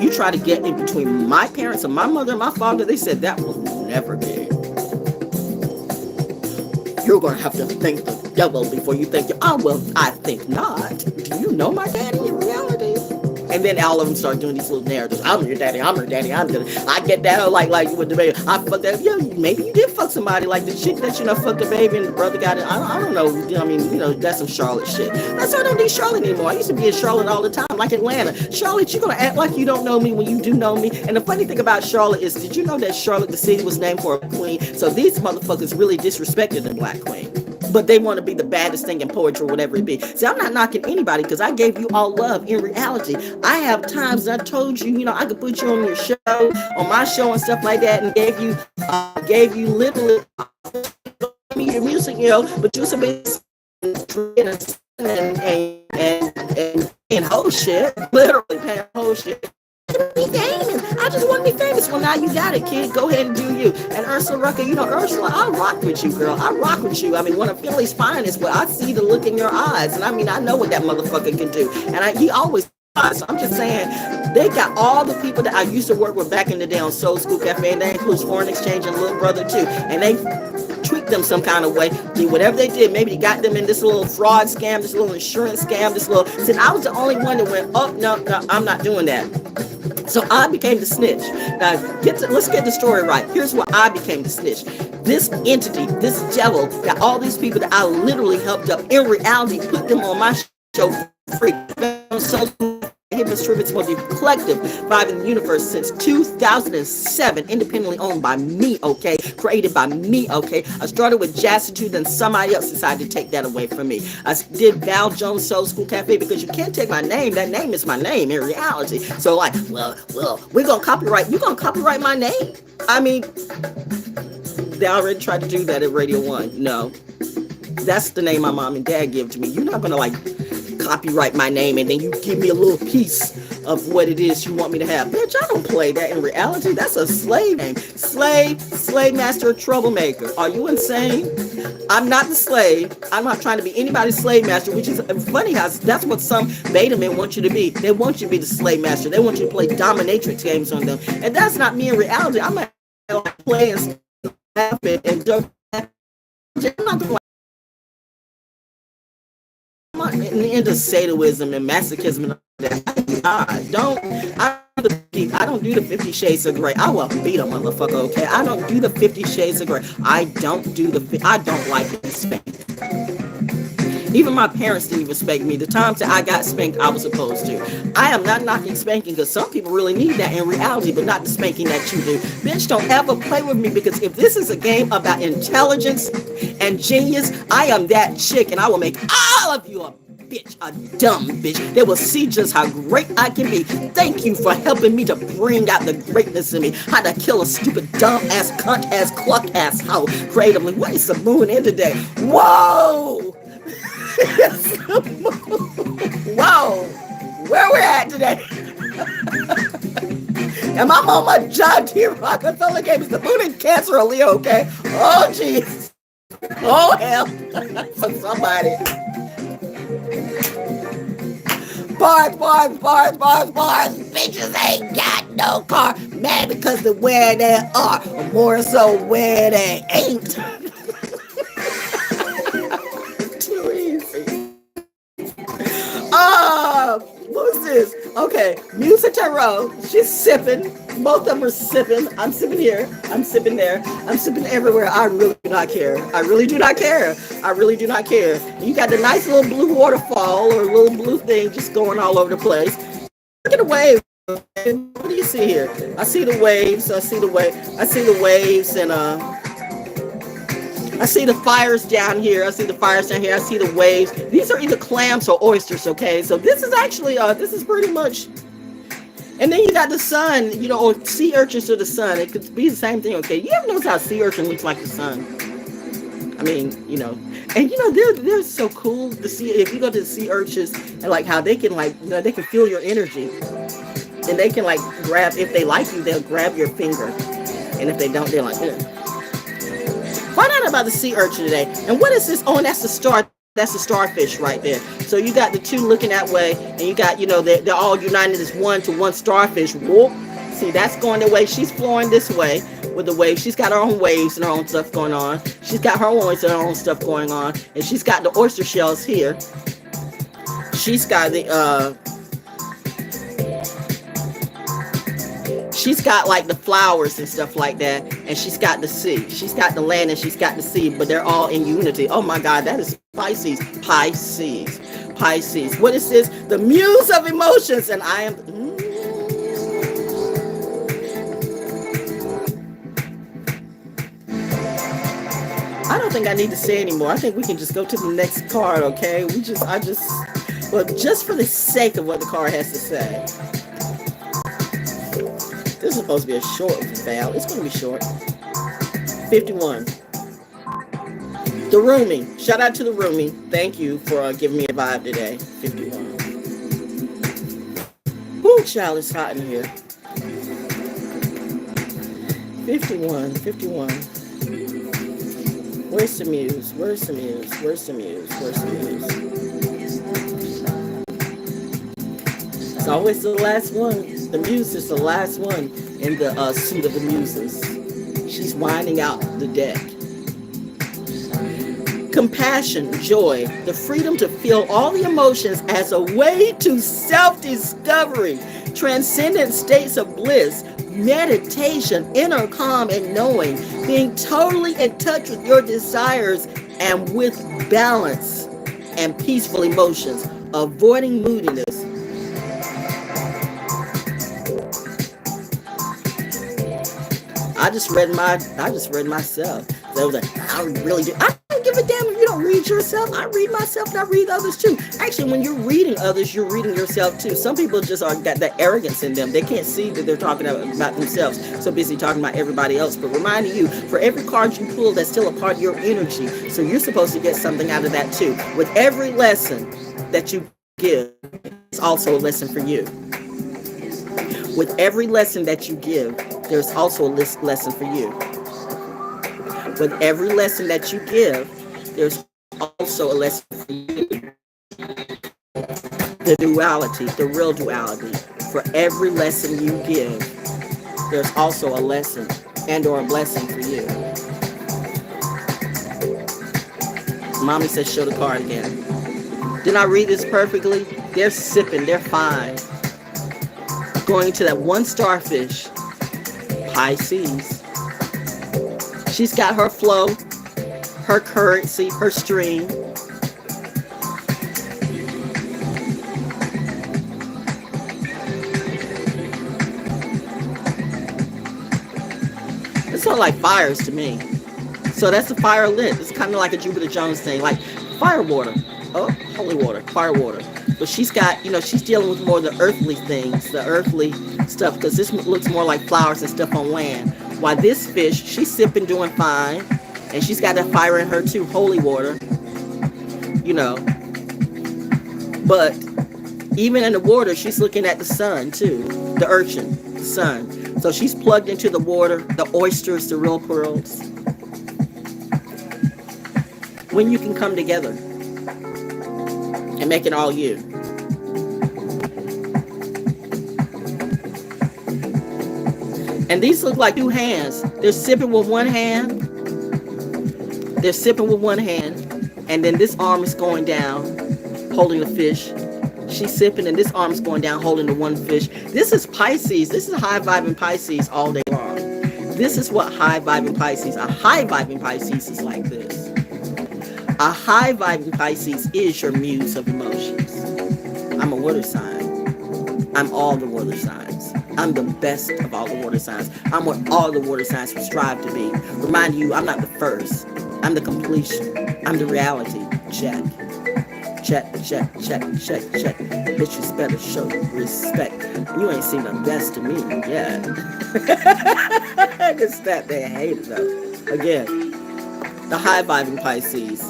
You try to get in between my parents and my mother and my father, they said that will never be. you're going to have to thank the devil before you thank your, oh, well, I think not. Do you know my daddy in reality? And then all of them start doing these little narratives. I'm your daddy, I'm your daddy, I'm your daddy. I get that, like you with the baby. I fucked that, yeah, maybe you did fuck somebody, like the chick that, fucked the baby and the brother got it. I don't know, I mean, that's some Charlotte shit. That's why I don't need Charlotte anymore. I used to be in Charlotte all the time, like Atlanta. Charlotte, you're going to act like you don't know me when you do know me. And the funny thing about Charlotte is, did you know that Charlotte, the city, was named for a queen? So these motherfuckers really disrespected the black queen. But they want to be the baddest thing in poetry or whatever it be. See, I'm not knocking anybody because I gave you all love. In reality, I have times I told you, I could put you on your show, on my show and stuff like that, and gave you literally your music, but you supposed and whole shit, literally paying whole shit. Be famous. I just want to be famous. Well, now you got it, kid. Go ahead and do you. And Ursula Rucker, Ursula, I rock with you, girl. I rock with you. I mean, one of Philly's finest, but I see the look in your eyes. And I mean, I know what that motherfucker can do. And he always does. So I'm just saying, they got all the people that I used to work with back in the day on Soul School Cafe, and that includes Foreign Exchange and Little Brother, too. And they tweak them some kind of way, do whatever they did. Maybe they got them in this little fraud scam, this little insurance scam, See, I was the only one that went, oh, no, I'm not doing that. So I became the snitch. Now, let's get the story right. Here's why I became the snitch. This entity, this devil, got all these people that I literally helped up, in reality, put them on my show for free. So Hip Distributors was a collective vibe in the universe since 2007, independently owned by me, okay? Created by me, okay? I started with Jassitude, then somebody else decided to take that away from me. I did ValJones Soul School Cafe because you can't take my name. That name is my name in reality. So like, well, we're going to copyright. You're going to copyright my name? I mean, they already tried to do that at Radio 1. No. That's the name my mom and dad give to me. You're not going to copyright my name and then you give me a little piece of what it is you want me to have. Bitch, I don't play that in reality. That's a slave name. Slave master, troublemaker. Are you insane? I'm not the slave. I'm not trying to be anybody's slave master, which is funny how that's what some beta men want you to be. They want you to be the slave master. They want you to play dominatrix games on them. And that's not me in reality. I'm not playing and don't. I'm not doing into sadism and masochism and that. I don't do the 50 Shades of Grey. I will beat a motherfucker, okay? I don't do the 50 Shades of Grey. I don't like to be spanked. Even my parents didn't respect me. The times that I got spanked, I was supposed to. I am not knocking spanking because some people really need that in reality, but not the spanking that you do. Bitch, don't ever play with me because if this is a game about intelligence and genius, I am that chick and I will make all of you a bitch, a dumb bitch. They will see just how great I can be. Thank you for helping me to bring out the greatness in me. How to kill a stupid, dumb ass, cunt ass, cluck ass hoe creatively. What is the moon in today? Whoa! Whoa! Where we're at today? And my mama John T. Rockefeller gave us the moon in Cancer or Leo, okay? Oh, jeez. Oh, hell. For somebody. Bars. Bitches ain't got no car. Mad because of where they are. Or more so where they ain't. Too easy. What's this? Okay, MUSEtarot. She's sipping. Both of them are sipping. I'm sipping here. I'm sipping there. I'm sipping everywhere. I really do not care. I really do not care. You got the nice little blue waterfall or little blue thing just going all over the place. Look at the waves. What do you see here? I see the waves. I see the waves and I see the fires down here. I see the waves. These are either clams or oysters, okay? So this is actually, this is pretty much, and then you got the sun, or sea urchins or the sun. It could be the same thing, okay? You ever notice how a sea urchin looks like the sun? I mean, and they're so cool to see. If you go to the sea urchins and like how they can they can feel your energy. And they can grab, if they like you, they'll grab your finger. And if they don't, they're like, ugh. Find out about the sea urchin today. And what is this? Oh, and that's the starfish right there. So you got the two looking that way, and you got, they're all united as one to one starfish. Whoop. See, that's going the way. She's flowing this way. with the waves. She's got her own waves and her own stuff going on. She's got her own stuff going on. And she's got the oyster shells here. She's got the she's got like the flowers and stuff like that, and she's got the sea. She's got the land and she's got the sea, but they're all in unity. Oh my God, that is Pisces. Pisces. Pisces. What is this? The muse of emotions, and I am. I don't think I need to say anymore. I think we can just go to the next card, okay? Well, just for the sake of what the card has to say. This is supposed to be a short Val. It's going to be short. 51. The roomie. Shout out to the roomie. Thank you for giving me a vibe today. 51. Woo, child, it's hot in here. 51. 51. Where's the muse? Where's the muse? Where's the muse? Where's the muse? It's always the last one. The muse is the last one in the suit of the muses. She's winding out the deck. Compassion, joy, the freedom to feel all the emotions as a way to self-discovery, transcendent states of bliss, meditation, inner calm and knowing, being totally in touch with your desires and with balance and peaceful emotions, avoiding moodiness. I just read myself. So I was like, I really do. I don't give a damn if you don't read yourself. I read myself and I read others too. Actually, when you're reading others, you're reading yourself too. Some people just got that arrogance in them. They can't see that they're talking about themselves. So busy talking about everybody else. But reminding you, for every card you pull, that's still a part of your energy. So you're supposed to get something out of that too. With every lesson that you give, it's also a lesson for you. With every lesson that you give, there's also a lesson for you. With every lesson that you give, there's also a lesson for you. The duality, the real duality. For every lesson you give, there's also a lesson and or a blessing for you. Mommy says show the card again. Didn't I read this perfectly? They're sipping, they're fine. Going to that one starfish, Pisces. She's got her flow, her currency, her stream. It's sort of like fires to me. So that's the fire lit. It's kind of like a Jupiter Jones thing, like fire water. Oh, holy water, fire water. But she's got, she's dealing with more of the earthly things, the earthly stuff, because this looks more like flowers and stuff on land. While this fish, she's sipping, doing fine, and she's got that fire in her too, holy water, But even in the water, she's looking at the sun too, the urchin, the sun. So she's plugged into the water, the oysters, the real pearls. When you can come together and make it all you. And these look like two hands. They're sipping with one hand. They're sipping with one hand. And then this arm is going down, holding the fish. She's sipping, and this arm is going down, holding the one fish. This is Pisces. This is high-vibing Pisces all day long. This is what high-vibing Pisces. A high-vibing Pisces is like this. A high-vibing Pisces is your muse of emotions. I'm a water sign. I'm all the water signs. I'm the best of all the water signs. I'm what all the water signs would strive to be. Remind you, I'm not the first. I'm the completion. I'm the reality. Check. Check, check, check, check, check. Bitches better show respect. You ain't seen the best of me yet. It's that they hate it though. Again, the high-vibing Pisces.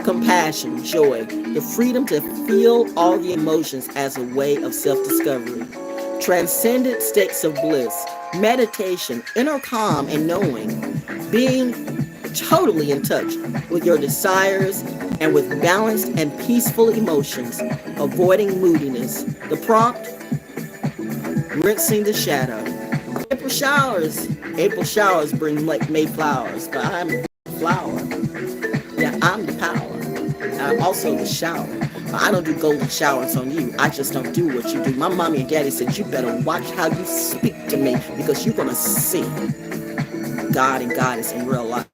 Compassion, joy, the freedom to feel all the emotions as a way of self-discovery. Transcendent states of bliss, meditation, inner calm and knowing, being totally in touch with your desires and with balanced and peaceful emotions, avoiding moodiness. The prompt, rinsing the shadow. Paper showers. April showers bring May flowers, but I'm the flower. Yeah, I'm the power. And I'm also the shower. But I don't do golden showers on you. I just don't do what you do. My mommy and daddy said, you better watch how you speak to me because you're going to see God and Goddess in real life.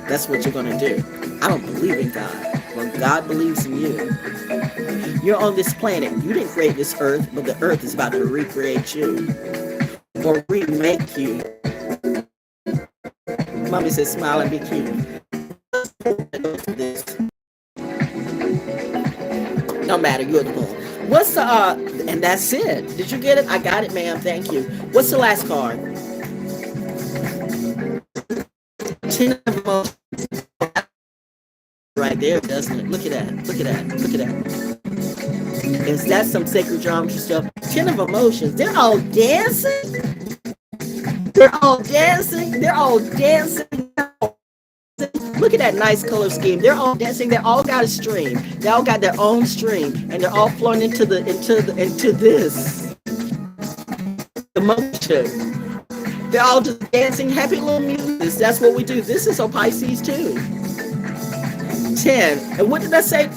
That's what you're going to do. I don't believe in God. Well, God believes in you. You're on this planet. You didn't create this earth, but the earth is about to recreate you or remake you. Mommy says, smile and be cute. No matter, you're the one. What's the, and that's it. Did you get it? I got it, ma'am. Thank you. What's the last card? 10 of emotions. Right there, doesn't it? Look at that. Look at that. Look at that. Is that some sacred geometry stuff? 10 of emotions. They're all dancing. They're all dancing. They're all dancing. Look at that nice color scheme. They're all dancing. They all got a stream. They all got their own stream, and they're all flowing into this emotion. They're all just dancing happy little music. That's what we do. This is on Pisces too. 10. And what did I say?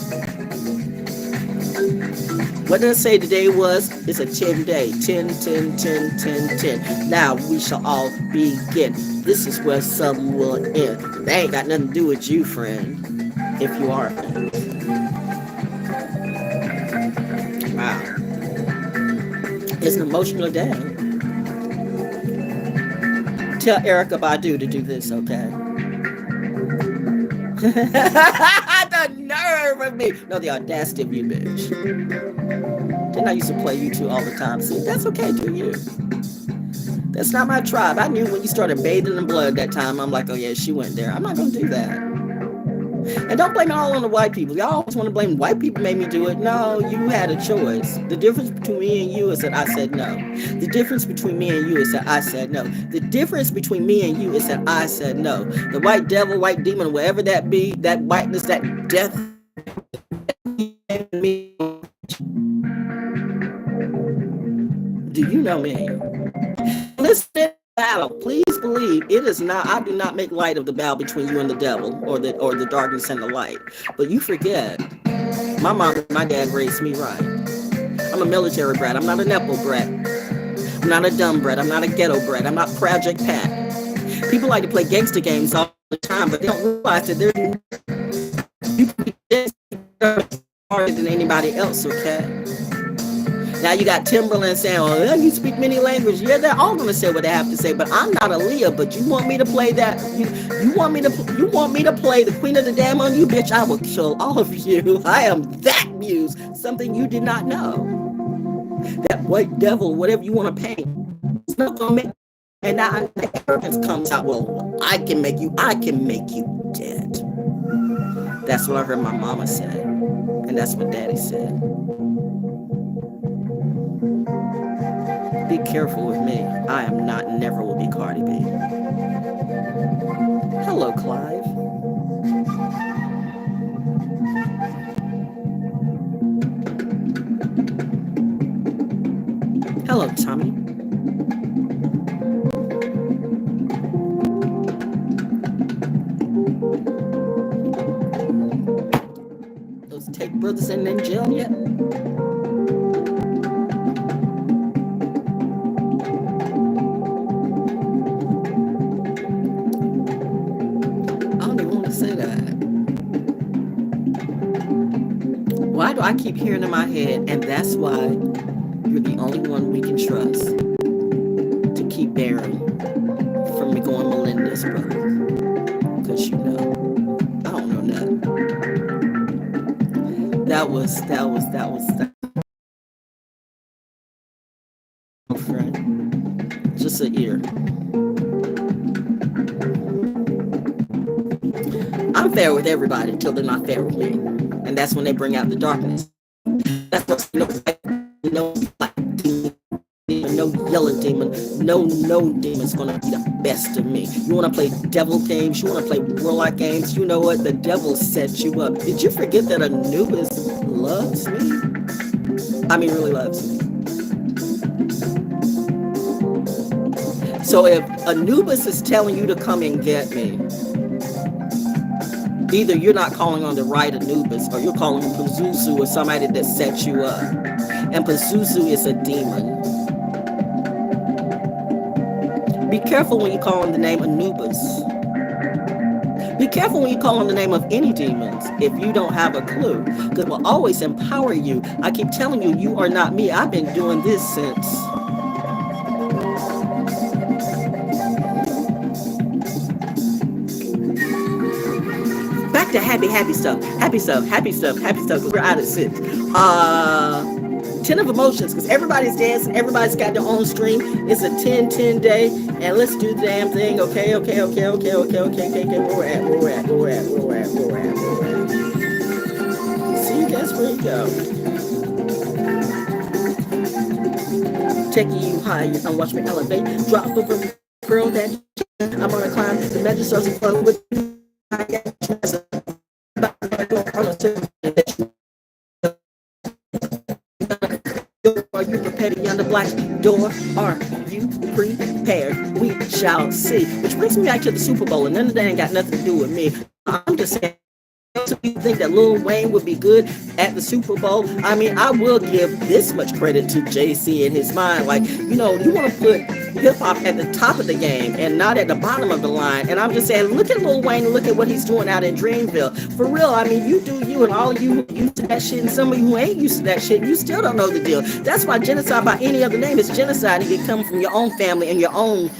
What did I say today was? It's a 10 day. 10, 10, 10, 10, 10. Now we shall all begin. This is where some will end. They ain't got nothing to do with you, friend. If you are. Wow. It's an emotional day. Tell Erykah Badu to do this, okay? The nerve of me. No, the audacity of you, bitch. Didn't I used to play you two all the time? See, that's okay, do you? That's not my tribe. I knew when you started bathing in blood that time, I'm like, oh yeah, she went there. I'm not going to do that. And don't blame it all on the white people. Y'all always want to blame white people made me do it. No, you had a choice. The difference between me and you is that I said no. The difference between me and you is that I said no. The difference between me and you is that I said no. The white devil, white demon, whatever that be, that whiteness, that death me. Do you know me? Listen, battle. Please believe it is not. I do not make light of the battle between you and the devil, or the darkness and the light. But you forget. My mom and my dad raised me right. I'm a military brat. I'm not a Nepo brat. I'm not a dumb brat. I'm not a ghetto brat. I'm not Project Pat. People like to play gangster games all the time, but they don't realize that they're harder than anybody else. Okay. Now you got Timberland saying, oh, you speak many languages. Yeah, they're all going to say what they have to say, but I'm not Aaliyah. But you want me to play that? You want me to play the Queen of the Dam on you, bitch? I will kill all of you. I am that muse. Something you did not know. That white devil, whatever you want to paint, it's not going to make. And now the arrogance comes out. Well, I can make you dead. That's what I heard my mama say, and that's what Daddy said. Be careful with me. I am not, never will be Cardi B. Hello, Clive. Hello, Tommy. Those Tate brothers in jail yet? Why do I keep hearing in my head, and that's why you're the only one we can trust to keep bearing from me going Melinda's brother? Because you know, I don't know nothing. That was friend. Just an ear. I'm fair with everybody until they're not fair with me. And that's when they bring out the darkness. That's what no black demon, no yellow demon, no demon's gonna be the best of me. You wanna play devil games, you wanna play warlock games, you know what? The devil set you up. Did you forget that Anubis loves me? I mean, really loves me. So if Anubis is telling you to come and get me, either you're not calling on the right Anubis, or you're calling Pazuzu or somebody that set you up. And Pazuzu is a demon. Be careful when you call on the name Anubis. Be careful when you call on the name of any demons if you don't have a clue, because it will always empower you. I keep telling you, you are not me. I've been doing this since. Back to happy stuff, because we're out of 6. 10 of emotions, because everybody's dancing, everybody's got their own stream. It's a 10-10 day, and let's do the damn thing. Okay. Where we're at. See, that's where you go. Taking you higher, and watch me elevate. Drop over girl that I'm gonna climb. The magic starts to flow with you. Are you prepared beyond the black door? Are you prepared? We shall see. Which brings me back to the Super Bowl, and none of that ain't got nothing to do with me. I'm just saying, do you think that Lil Wayne would be good at the Super Bowl? I mean, I will give this much credit to JC in his mind. Like, you know, you want to put hip-hop at the top of the game and not at the bottom of the line. And I'm just saying, look at Lil Wayne and look at what he's doing out in Dreamville. For real, I mean, you do you, and all of you who used to that shit, and some of you who ain't used to that shit, you still don't know the deal. That's why genocide by any other name is genocide, and it comes from your own family and your own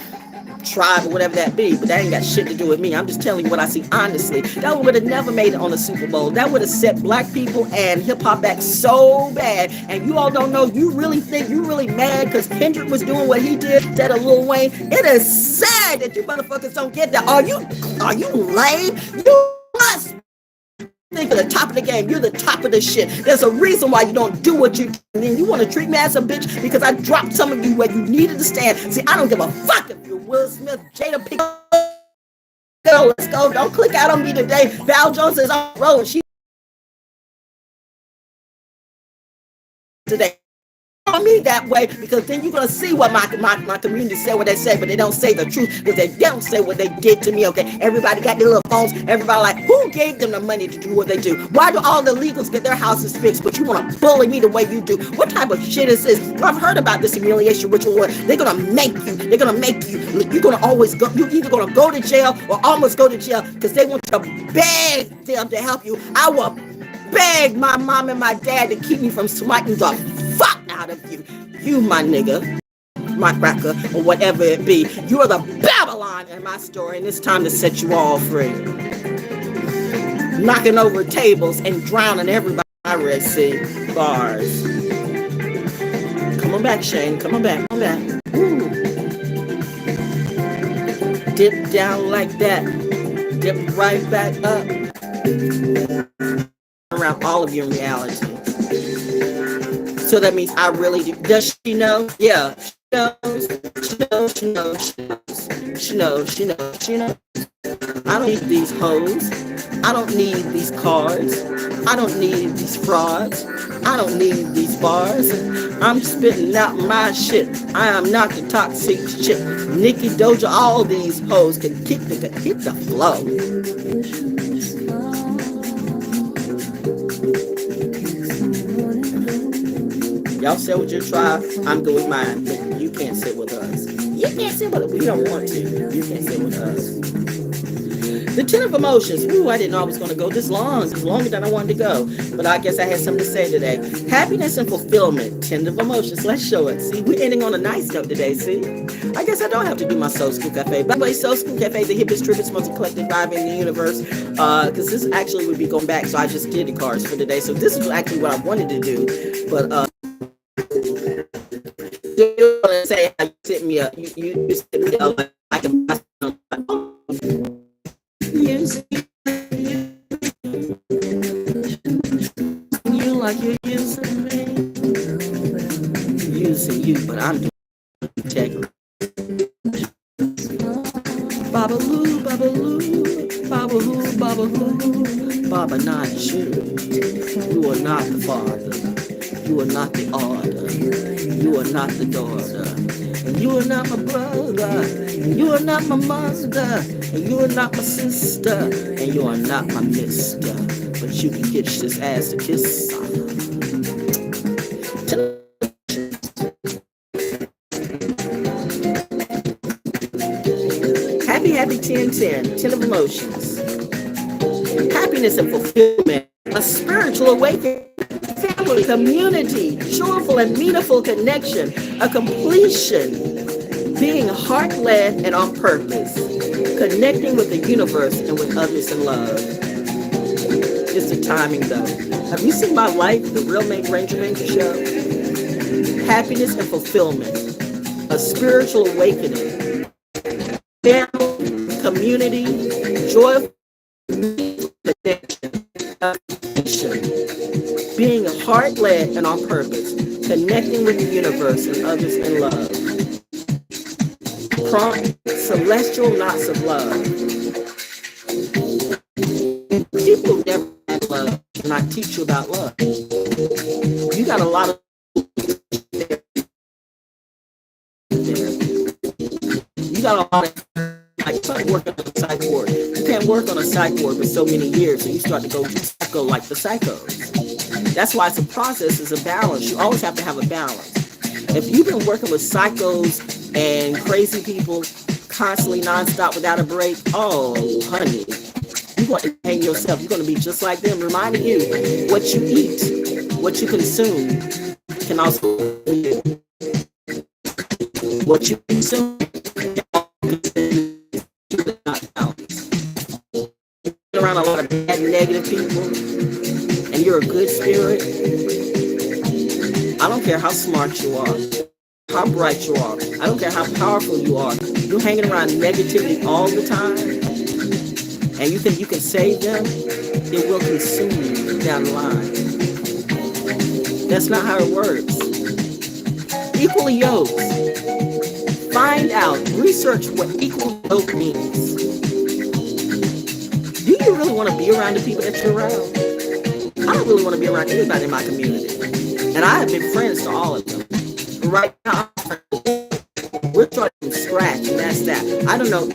tribe or whatever that be, but that ain't got shit to do with me. I'm just telling you what I see honestly. That would have never made it on the Super Bowl. That would have set black people and hip-hop back so bad. And you all don't know, you really think you really mad because Kendrick was doing what he did instead of Lil Wayne? It is sad that you motherfuckers don't get that. Are you lame? You must think at the top of the game. You're the top of the shit. There's a reason why you don't do what you do. And then you want to treat me as a bitch because I dropped some of you where you needed to stand. See, I don't give a fuck if you're Will Smith, Jada Pinkett. Let's go. Don't click out on me today. ValJones is on the road. She today. On me that way, because then you're gonna see what my community say what they say, but they don't say the truth because they don't say what they did to me. Okay, everybody got their little phones. Everybody like, who gave them the money to do what they do? Why do all the illegals get their houses fixed, but you want to bully me the way you do? What type of shit is this? I've heard about this humiliation ritual where they're gonna make you. You're gonna always go. You're either gonna go to jail or almost go to jail because they want to beg them to help you. I will beg my mom and my dad to keep me from smiting the fuck out of you. You, my nigga, my cracker, or whatever it be. You are the Babylon in my story, and it's time to set you all free. Knocking over tables and drowning everybody I Red Sea bars. Come on back, Shane. Come on back. Ooh. Dip down like that. Dip right back up. Around all of you in reality. So that means I really do. Does she know? Yeah. She knows. I don't need these hoes. I don't need these cards. I don't need these frauds. I don't need these bars. I'm spitting out my shit. I am not the toxic shit. Nikki Doja, all these hoes can keep the flow. Y'all sit with your tribe, I'm good with mine. But you can't sit with us. You can't sit with us. We don't want to. You can't sit with us. The 10 of emotions. Ooh, I didn't know I was going to go this long. It's longer than I wanted to go. But I guess I had something to say today. Happiness and fulfillment. 10 of emotions. Let's show it. See, we're ending on a nice note today, see? I guess I don't have to do my Soul School Cafe. By the way, Soul School Cafe is the hippest, trippest, most collective vibe in the universe. Because this actually would be going back. So I just did the cards for today. So this is actually what I wanted to do. But, you want to say how you set me up. You set me up like I can you like you're using me. Using you, but I'm doing integrity. Babaloo, babaloo, babaloo, babaloo, Baba, not you. You are not the father. You are not the order. You are not the daughter. and you are not my brother, and you are not my mother, and you are not my sister, and you are not my mister. But you can get this ass to kiss. Happy 10-10, 10 of emotions. Happiness and fulfillment, a spiritual awakening, family, community, joyful and meaningful connection, a completion, being heart-led and on purpose, connecting with the universe and with others in love. It's the timing though. Have you seen my life, the Real Ranger show? Happiness and fulfillment, a spiritual awakening, family, community, joyful connection, being heart-led and on purpose, connecting with the universe and others in love. Prompt, celestial knots of love. People who never had love cannot teach you about love. You got a lot of you got a lot of like start working on a psych ward. You can't work on a psych ward for so many years, so you start to go psycho like the psychos. That's why it's a process, it's a balance. You always have to have a balance. If you've been working with psychos and crazy people constantly nonstop without a break, oh honey, you're going to hang yourself. You're going to be just like them, reminding you what you eat, what you consume can also be what you consume. Around a lot of bad, negative people, and you're a good spirit. I don't care how smart you are, how bright you are. I don't care how powerful you are. You're hanging around negativity all the time, and you think you can save them. It will consume you down the line. That's not how it works. Equally yoked. Find out, research what equal yoke means. Do you really want to be around the people that you're around? I don't really want to be around anybody in my community. And I have been friends to all of them. Right now, we're starting from scratch, and that's that. I don't know.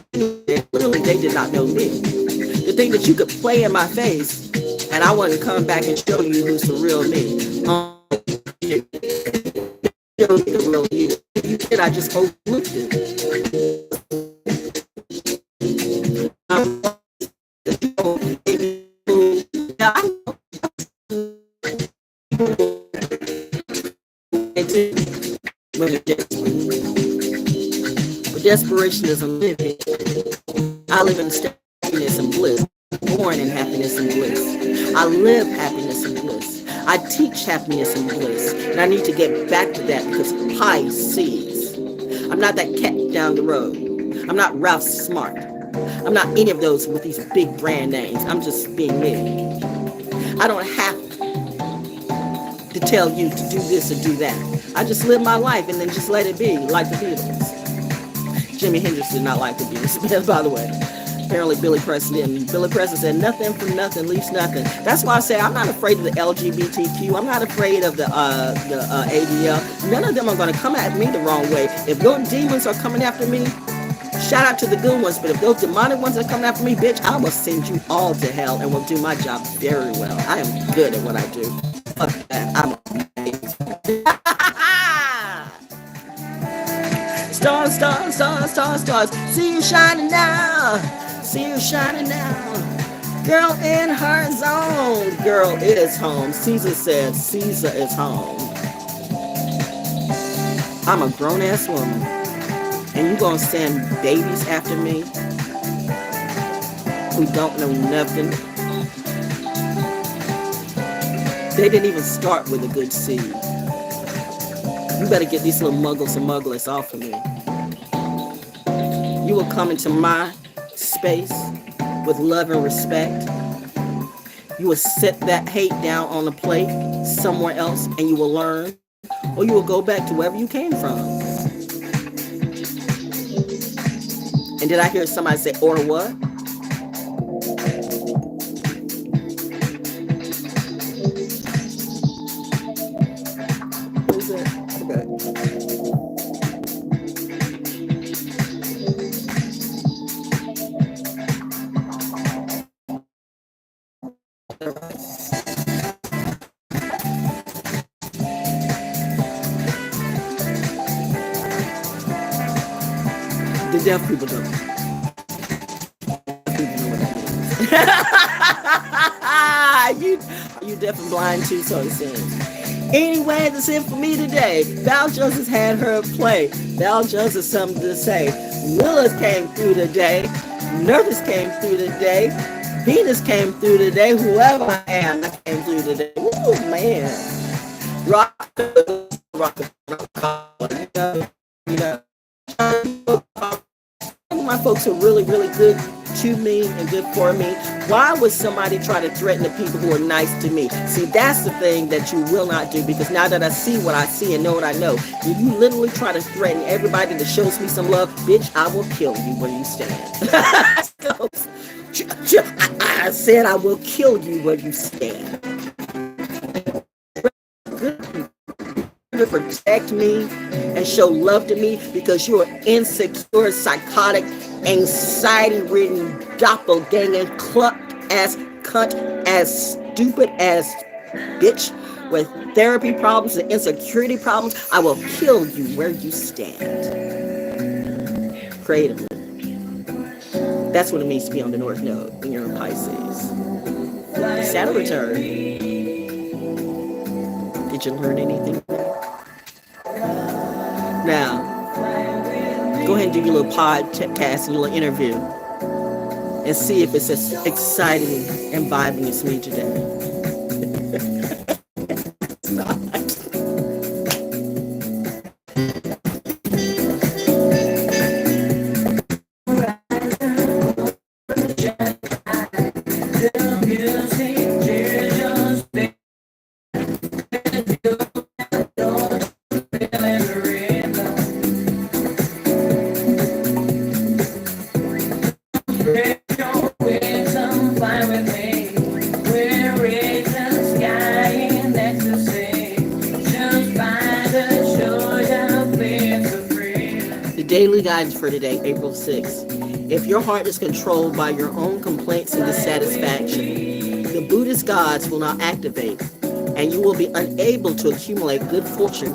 Literally, they did not know me. The thing that you could play in my face, and I wouldn't come back and show you who's the real me. Show you the real you. You did, I just overlooked it. But desperation is a living. I live in happiness and bliss. Born in happiness and bliss. I live happiness and bliss. I teach happiness and bliss. And I need to get back to that because Pisces. I'm not that cat down the road. I'm not Ralph Smart. I'm not any of those with these big brand names. I'm just being me. I don't have to tell you to do this or do that. I just live my life and then just let it be, like the Beatles. Jimi Hendrix did not like the Beatles, by the way. Apparently Billy Preston didn't. Billy Preston said nothing from nothing leaves nothing. That's why I say I'm not afraid of the LGBTQ. I'm not afraid of the ADL. None of them are going to come at me the wrong way. If your demons are coming after me, shout out to the good ones, but if those demonic ones are coming after me, bitch, I will send you all to hell and will do my job very well. I am good at what I do. Fuck that. I'm amazing. Stars, stars, stars, stars, stars. See you shining now. See you shining now. Girl in her zone. Girl is home. Caesar said Caesar is home. I'm a grown-ass woman. And you gonna send babies after me who don't know nothing? They didn't even start with a good seed. You better get these little muggles and mugglers off of me. You will come into my space with love and respect. You will set that hate down on the plate somewhere else and you will learn. Or you will go back to wherever you came from. And did I hear somebody say, or what? Who's that? Okay. Deaf people don't. You deaf and blind too, so it seems. Anyway, that's it for me today. Val Jones has had her play. Val Jones has something to say. Willis came through today. Nervous came through today. Venus came through today. Whoever I am, I came through today. Woo, man. Rock, you know. My folks are really, really good to me and good for me. Why would somebody try to threaten the people who are nice to me? See, that's the thing that you will not do, because now that I see what I see and know what I know, if you literally try to threaten everybody that shows me some love, bitch, I will kill you where you stand. I said I will kill you where you stand. Protect me and show love to me, because you are insecure, psychotic, anxiety-ridden, doppelganger, cluck-ass, cunt-ass, stupid-ass bitch with therapy problems and insecurity problems. I will kill you where you stand. Creatively. That's what it means to be on the North Node when you're in Pisces. Saturn return. Did you learn anything? Now, go ahead and do your little podcast, your little interview, and see if it's as exciting and vibing as me today. It's not. Daily guidance for today, April 6th. If your heart is controlled by your own complaints and dissatisfaction, the Buddhist gods will not activate, and you will be unable to accumulate good fortune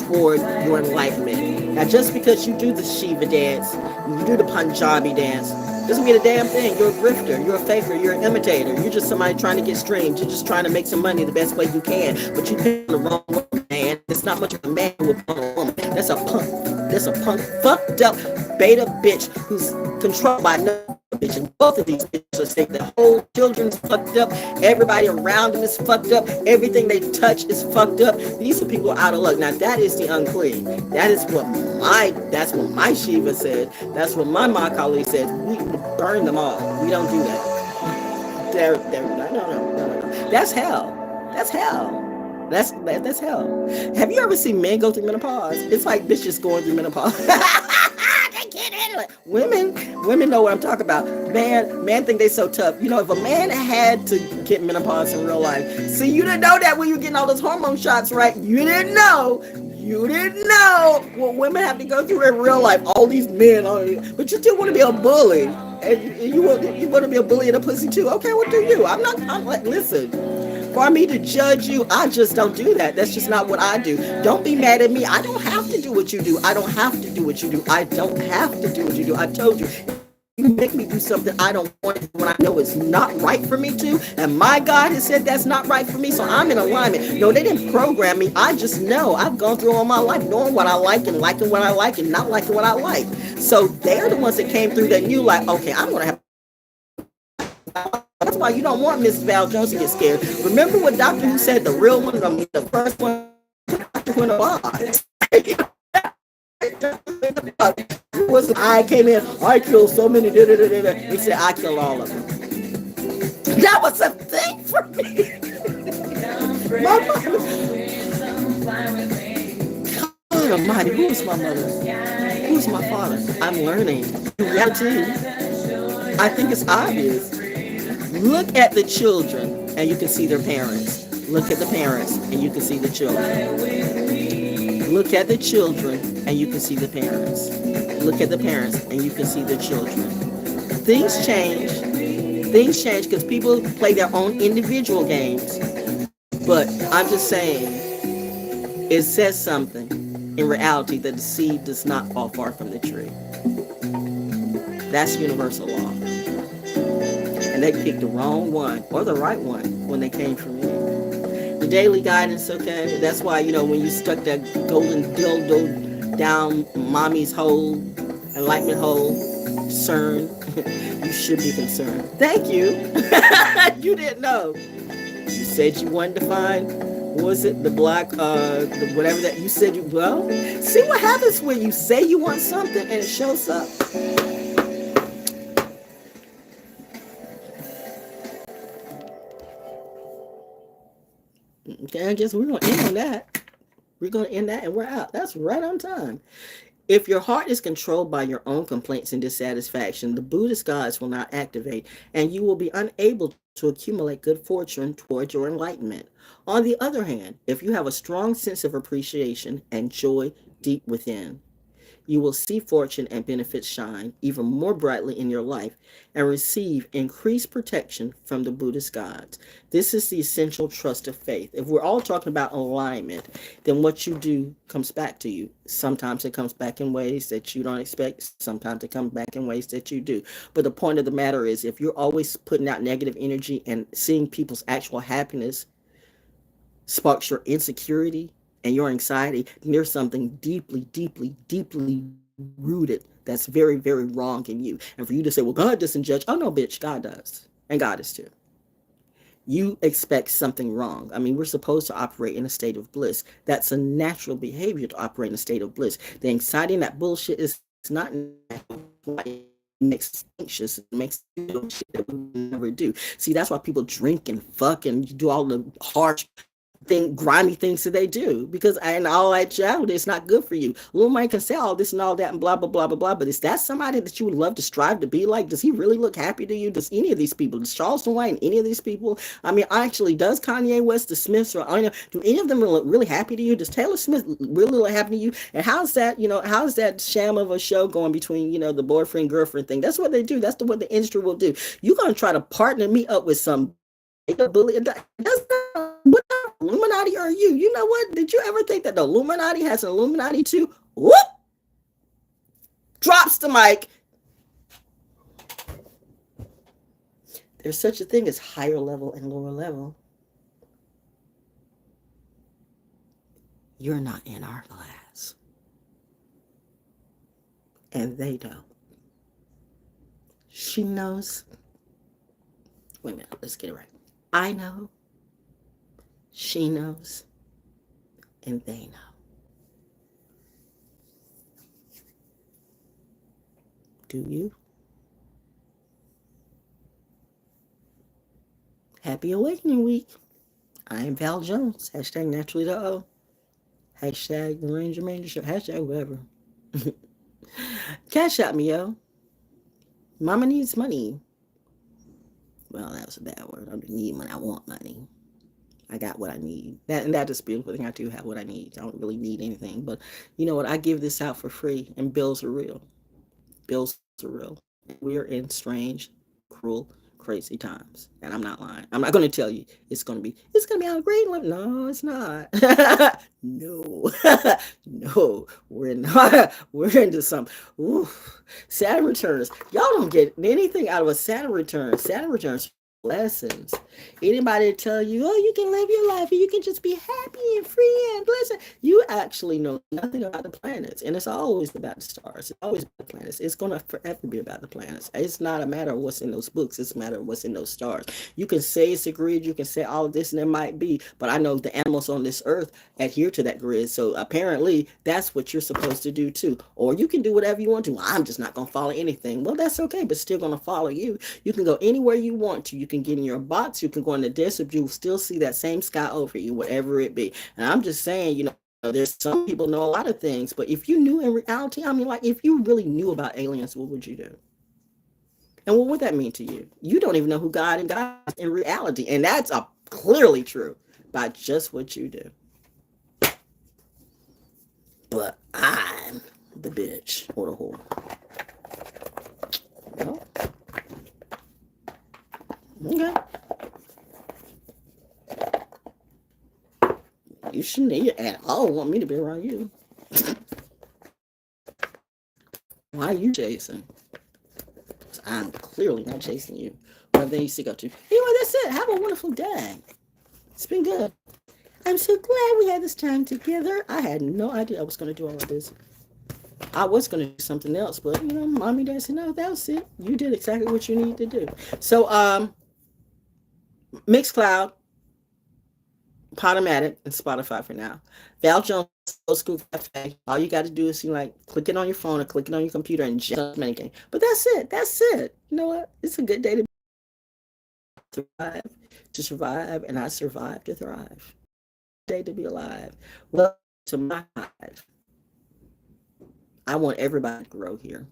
toward your enlightenment. Now, just because you do the Shiva dance, you do the Punjabi dance, doesn't mean a damn thing. You're a grifter, you're a faker, you're an imitator, you're just somebody trying to get streams, you're just trying to make some money the best way you can, but you pick the wrong woman, man. It's not much of a man with a woman. That's a punk. That's a punk, fucked up beta bitch who's controlled by another bitch. And both of these bitches are sick. The whole children's fucked up. Everybody around them is fucked up. Everything they touch is fucked up. These are people out of luck. Now that is the unclean. That's what my Shiva said. That's what my Makali said. We burn them all. We don't do that. No. That's hell. That's hell. That's hell. Have you ever seen men go through menopause? It's like bitches going through menopause. They can't handle it. Women know what I'm talking about. Man think they so tough. You know, if a man had to get menopause in real life, see, you didn't know that when you were getting all those hormone shots, right? You didn't know what women have to go through in real life. All these men, but you still want to be a bully. And you want to be a bully and a pussy too. Okay, what do you? I'm like, listen. For me to judge you, I just don't do that. That's just not what I do. Don't be mad at me. I don't have to do what you do. I don't have to do what you do. I don't have to do what you do. I told you. You make me do something I don't want when I know it's not right for me to. And my God has said that's not right for me. So I'm in alignment. No, they didn't program me. I just know. I've gone through all my life knowing what I like and liking what I like and not liking what I like. So they're the ones that came through that knew, like, okay, I'm going to have. That's why you don't want Mrs. ValJones to get scared. Remember what Dr. Who said, the real one, the first one, Dr. Who was I came in, I killed so many, he said, I killed all of them. That was a thing for me. My mother. God almighty, who is my mother? Who is my father? I'm learning. In reality, I think it's obvious. Look at the children and you can see their parents. Look at the parents and you can see the children. Look at the children and you can see the parents. Look at the parents and you can see the children. Things change. Things change because people play their own individual games. But I'm just saying, it says something in reality that the seed does not fall far from the tree. That's universal law. And they picked the wrong one or the right one when they came from me. The daily guidance, okay? That's why, when you stuck that golden dildo down mommy's hole, enlightenment hole, CERN, you should be concerned. Thank you. You didn't know. You said you wanted to find, what was it, the black, whatever that you said well, see what happens when you say you want something and it shows up. Okay, I guess we're going to end on that. We're going to end that and we're out. That's right on time. If your heart is controlled by your own complaints and dissatisfaction, the Buddhist gods will not activate, and you will be unable to accumulate good fortune towards your enlightenment. On the other hand, if you have a strong sense of appreciation and joy deep within, you will see fortune and benefits shine even more brightly in your life and receive increased protection from the Buddhist gods. This is the essential trust of faith. If we're all talking about alignment, then what you do comes back to you. Sometimes it comes back in ways that you don't expect. Sometimes it comes back in ways that you do. But the point of the matter is, if you're always putting out negative energy and seeing people's actual happiness sparks your insecurity and your anxiety, there's something deeply, deeply, deeply rooted that's very, very wrong in you. And for you to say, well, God doesn't judge. Oh, no, bitch, God does. And God is too. You expect something wrong. I mean, we're supposed to operate in a state of bliss. That's a natural behavior to operate in a state of bliss. The anxiety and that bullshit is not natural. It makes us anxious. It makes us do shit that we never do. See, that's why people drink and fuck and do all the harsh grimy things that they do, because and all that child, it's not good for you. Little man can say all this and all that and blah blah blah blah blah, but is that somebody that you would love to strive to be like? Does he really look happy to you? Does any of these people, does Charleston White, any of these people, I mean, actually, does Kanye West, the Smiths, or do any of them look really happy to you? Does Taylor Smith really look happy to you? And how's that, how's that sham of a show going between, the boyfriend girlfriend thing? That's what they do. That's what the industry will do. You're gonna try to partner me up with some bully. That's not, what Illuminati are you? You know what? Did you ever think that the Illuminati has an Illuminati too? Whoop! Drops the mic. There's such a thing as higher level and lower level. You're not in our class. And they don't. She knows. Wait a minute, let's get it right. I know. She knows, and they know. Do you? Happy Awakening Week. I am Val Jones. Hashtag naturally DaO. Hashtag the Ranger Show. Hashtag whatever. Cashapp me, yo. Mama needs money. Well, that was a bad word. I don't need money. I want money. I got what I need. That is a beautiful thing. I do have what I need. I don't really need anything. But you know what? I give this out for free, and bills are real. Bills are real. We are in strange, cruel, crazy times. And I'm not lying. I'm not going to tell you it's going to be on a great level. No, it's not. No. No. We're into some Saturn returns. Y'all don't get anything out of a Saturn return. Saturn returns lessons. Anybody tell you, oh, you can live your life and you can just be happy and free and blessed, you actually know nothing about the planets. And it's always about the stars. It's always about the planets. It's going to forever be about the planets. It's not a matter of what's in those books. It's a matter of what's in those stars. You can say it's a grid. You can say all of this, and it might be, but I know the animals on this earth adhere to that grid. So apparently that's what you're supposed to do too. Or you can do whatever you want to. Well, I'm just not going to follow anything. Well, that's okay, but still going to follow you. You can go anywhere you want to. You can get in your box. You can go in the desert. You will still see that same sky over you, whatever it be. And I'm just saying, there's some people know a lot of things, but if you knew in reality, I mean, like if you really knew about aliens, what would you do? And what would that mean to you? You don't even know who God and God is in reality. And that's clearly true by just what you do. But I'm the bitch or the whore. Well, okay. You shouldn't at all want me to be around you. Why are you chasing? I'm clearly not chasing you. Whatever they used to go to. Anyway, that's it. Have a wonderful day. It's been good. I'm so glad we had this time together. I had no idea I was going to do all of this. I was going to do something else, but mommy dad said, no, that was it. You did exactly what you needed to do. So, MIXCLOUD, Podomatic, and Spotify for now. ValJones Old School Cafe. All you got to do is click it on your phone or click it on your computer and just many game. But that's it. That's it. You know what? It's a good day to thrive, to survive, and I survived to thrive. Day to be alive. Welcome to my hive. I want everybody to grow here.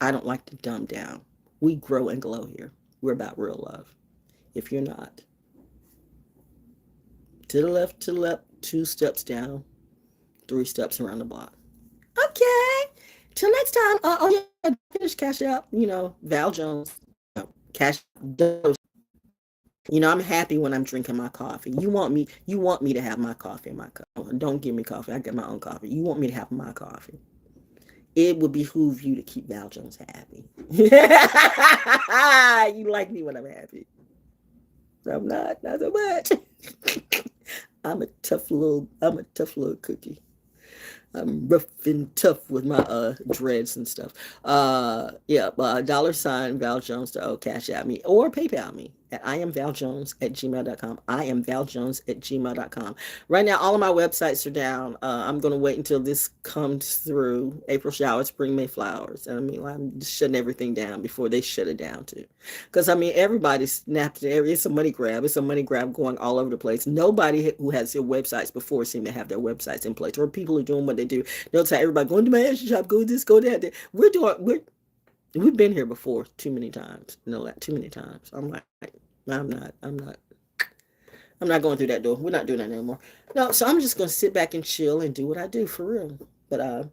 I don't like to dumb down. We grow and glow here. We're about real love. If you're not, to the left, 2 steps down, 3 steps around the block. Okay. Till next time. Oh yeah, finish Cashapp. Val Jones. Cashapp. I'm happy when I'm drinking my coffee. You want me to have my coffee in my cup. Don't give me coffee. I get my own coffee. You want me to have my coffee. It would behoove you to keep Val Jones happy. You like me when I'm happy. I'm not so much. I'm a tough little cookie. I'm rough and tough with my dreads and stuff. $$ ValJonesDaO, Cash at me or PayPal me at iamvaljones@gmail.com. iamvaljones@gmail.com. Right now, all of my websites are down. I'm going to wait until this comes through. April showers, spring May flowers. I'm shutting everything down before they shut it down too. Because everybody snapped it. It's a money grab. It's a money grab going all over the place. Nobody who has their websites before seem to have their websites in place. Or people are doing what they do. They'll tell everybody, go into my Etsy shop, go this, go that. We've been here before too many times. Too many times. I'm like, I'm not going through that door. We're not doing that anymore. No, so I'm just going to sit back and chill and do what I do for real. But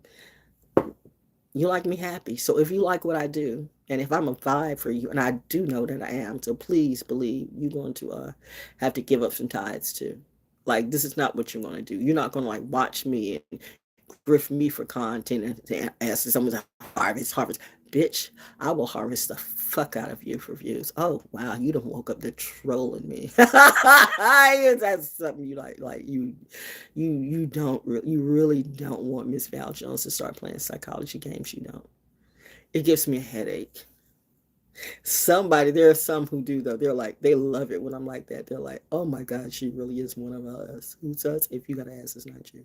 you like me happy. So if you like what I do, and if I'm a vibe for you, and I do know that I am, so please believe you're going to have to give up some tithes too. Like, this is not what you're going to do. You're not going to watch me and grift me for content and ask someone to harvest. Bitch, I will harvest the fuck out of you for views. Oh wow, you done woke up to trolling me. That's something you like. You really don't want Miss Val Jones to start playing psychology games. You don't. It gives me a headache. There are some who do though. They're like, they love it when I'm like that. They're like, oh my God, she really is one of us. Who's us? If you gotta ask, it's not you.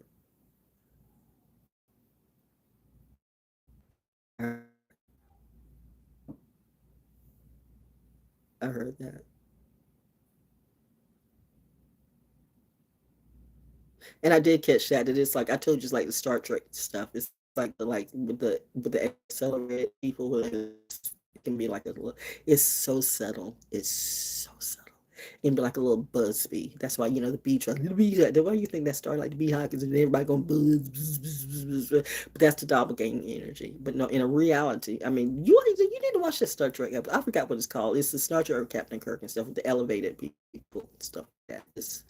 I heard that. And I did catch that. It is like I told you, it's like the Star Trek stuff. It's like with the accelerated people. It can be like a little. It's so subtle. It's so subtle. It can be like a little buzz bee. That's why the bee truck. The bee. Why you think that started like the beehive? Because everybody going buzz, buzz, buzz, buzz, buzz. But that's the doppelganger energy. But no, in a reality, you need to watch that Star Trek episode. I forgot what it's called. It's the Star Trek of Captain Kirk and stuff with the elevated people and stuff like that. It's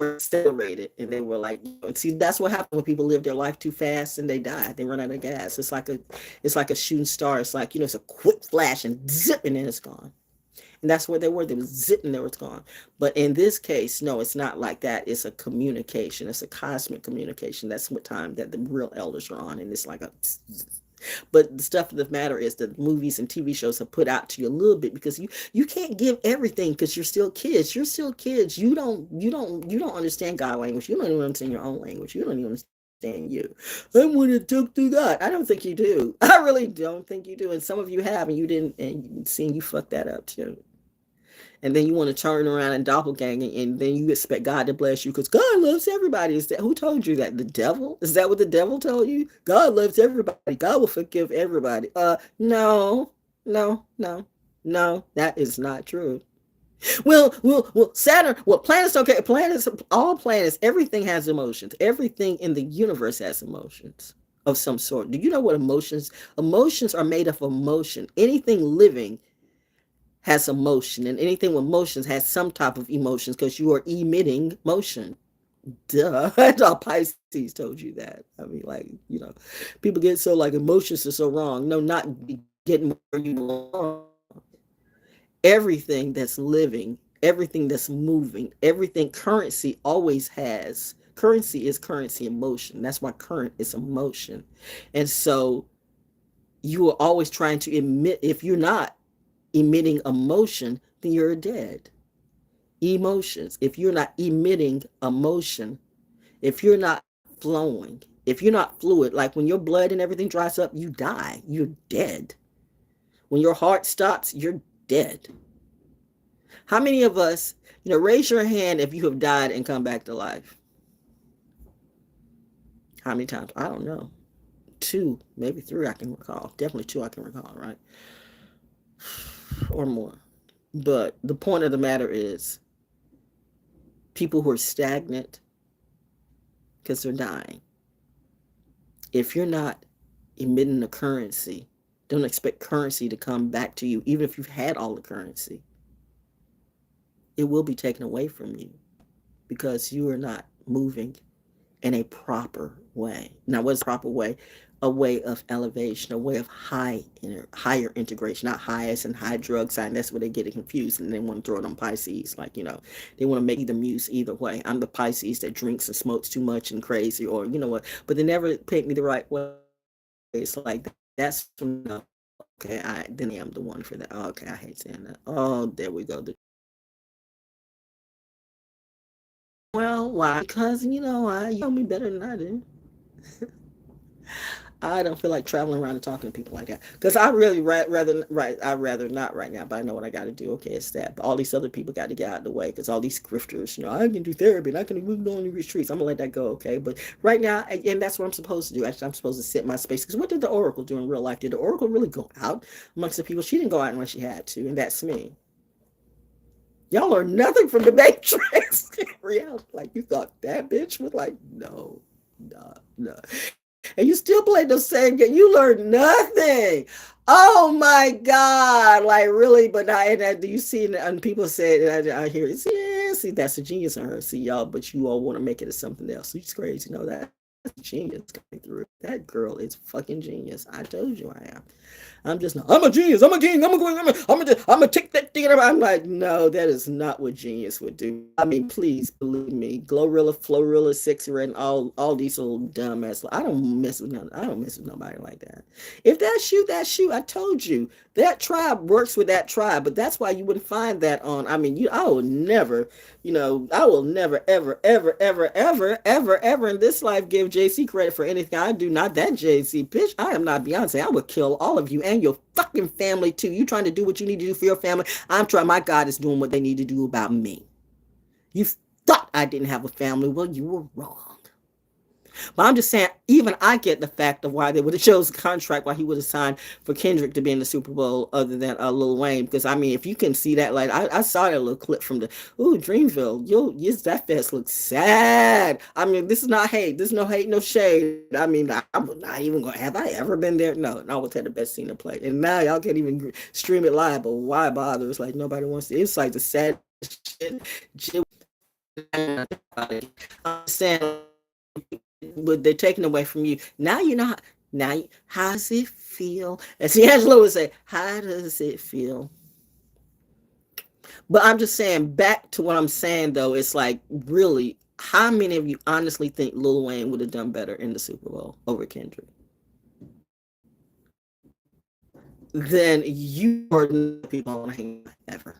accelerated, and they were like, see, that's what happens when people live their life too fast and they die. They run out of gas. It's like a shooting star. It's like, it's a quick flash and zip, and then it's gone. And that's where they were. They was zipping, there it's gone. But in this case, no, it's not like that. It's a communication. It's a cosmic communication. That's what time that the real elders are on, and it's like a. But the stuff of the matter is that movies and TV shows have put out to you a little bit, because you can't give everything, because you're still kids. You're still kids. You don't understand God language. You don't even understand your own language. You don't even understand you. I want to talk to God. I don't think you do. I really don't think you do. And some of you have, and you didn't, and seeing you fucked that up too. And then you want to turn around and doppelganger, and then you expect God to bless you because God loves everybody. Is that who told you that? The devil? Is that what the devil told you? God loves everybody. God will forgive everybody. No, that is not true. Well, Saturn, planets, okay, all planets, everything has emotions. Everything in the universe has emotions of some sort. Do you know what emotions are made of? Emotion. Anything living has emotion, and anything with motions has some type of emotions, because you are emitting motion. Duh. Pisces told you that. People get so like emotions are so wrong. No, not getting where you belong. Everything that's living, everything that's moving, everything currency always has. Currency is currency in motion. That's why current is emotion. And so you are always trying to emit. If you're not emitting emotion, then you're dead. Emotions. If you're not emitting emotion, if you're not flowing, if you're not fluid, like when your blood and everything dries up, you die. You're dead. When your heart stops, you're dead. How many of us, raise your hand if you have died and come back to life? How many times? I don't know. 2, maybe 3 I can recall. Definitely 2 I can recall, right? Or more. But the point of the matter is, people who are stagnant because they're dying. If you're not emitting the currency, don't expect currency to come back to you, even if you've had all the currency. It will be taken away from you because you are not moving in a proper way. Now, what is proper way? A way of elevation, a way of higher integration, not high as in high drug sign. That's where they get it confused and they want to throw it on Pisces. Like, they want to make the muse either way. I'm the Pisces that drinks and smokes too much and crazy, or what, but they never paint me the right way. It's like, that's okay, then I am the one for that. Oh, okay, I hate saying that. Oh, there we go. Well, why? Because, you know me better than I do. I don't feel like traveling around and talking to people like that. Because I really I'd rather not right now, but I know what I got to do. Okay, it's that. But all these other people got to get out of the way because all these grifters, I can do therapy and I can move on to retreats. I'm going to let that go, okay? But right now, and that's what I'm supposed to do. Actually, I'm supposed to sit in my space. Because what did the Oracle do in real life? Did the Oracle really go out amongst the people? She didn't go out unless she had to, and that's me. Y'all learn nothing from the Matrix. Reality, like, you thought that bitch was like, no, no. And you still play the same game. You learned nothing. Oh my God. Like, really? But do you see, and people say, I hear it, yeah, see, that's a genius in her. See, y'all, but you all want to make it as something else. She's crazy. That's genius coming through. That girl is fucking genius. I told you I am. I'm just not. I'm a genius. I'm gonna take that thing. I'm like, no, that is not what genius would do. I mean, please believe me. Glorilla, Florilla, Sexy Red, and all these little dumbass. I don't mess with nobody like that. If that's you, that's you. I told you that tribe works with that tribe, but that's why you wouldn't find that on. I mean, I will never, I will never, ever, ever, ever, ever, ever, ever in this life give JC credit for anything I do. Not that JC, bitch. I am not Beyonce. I would kill all of you and your fucking family too. You trying to do what you need to do for your family. I'm trying. My God is doing what they need to do about me. You thought I didn't have a family. Well, you were wrong. But I'm just saying, even I get the fact of why they would have chose a contract, why he would have signed for Kendrick to be in the Super Bowl other than Lil Wayne. Because, I mean, if you can see that, like, I saw that little clip from Dreamville. Yes, that fest looks sad. I mean, this is not hate. This is no hate, no shade. I mean, I'm not even going to, have I ever been there? No, I always had the best scene to play. And now y'all can't even stream it live, but why bother? It's like nobody wants to. It's like the sad shit. I'm saying, but they're taking away from you. Now you know. How does it feel? As Angela would say, how does it feel? But I'm just saying, back to what I'm saying though, it's like, really, how many of you honestly think Lil Wayne would have done better in the Super Bowl over Kendrick? Then you are the people on hang ever.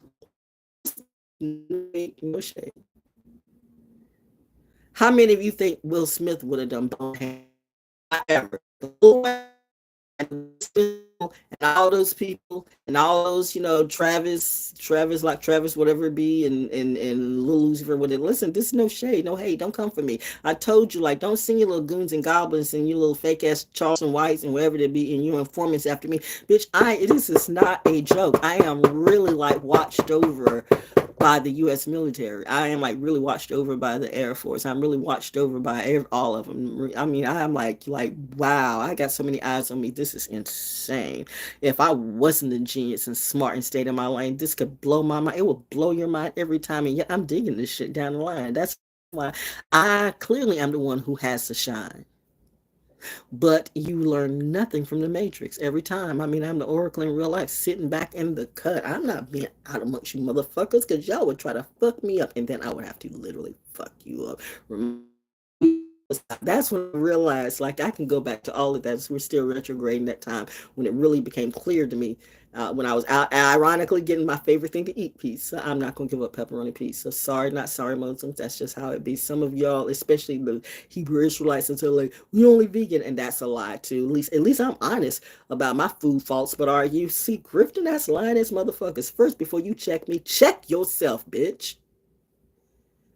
No shade. How many of you think Will Smith would have done ever? And all those people and all those, Travis, whatever it be, and Lil Lucifer with it. Listen, this is no shade, no hate. Don't come for me. I told you, like, don't send your little goons and goblins and your little fake ass Charleston Whites and wherever they be and your informants after me. Bitch, this is not a joke. I am really like watched over by the U.S. military. I am like really watched over by the Air Force. I'm really watched over by all of them. I mean, I am like, wow, I got so many eyes on me. This is insane. If I wasn't a genius and smart and stayed in my lane, this could blow my mind. It will blow your mind every time. And yeah, I'm digging this shit down the line. That's why I clearly am the one who has to shine. But you learn nothing from the Matrix every time. I mean, I'm the Oracle in real life, sitting back in the cut. I'm not being out amongst you motherfuckers, because y'all would try to fuck me up, and then I would have to literally fuck you up. That's when I realized, like, I can go back to all of that. We're still retrograding that time when it really became clear to me, when I was out, ironically getting my favorite thing to eat, pizza. I'm not going to give up pepperoni pizza. Sorry, not sorry, Muslims. That's just how it be. Some of y'all, especially the Hebrew Israelites, until like, we only vegan, and that's a lie too. At least I'm honest about my food faults. But are you see grifting? That's lying as motherfuckers. First, before you check me, check yourself, bitch.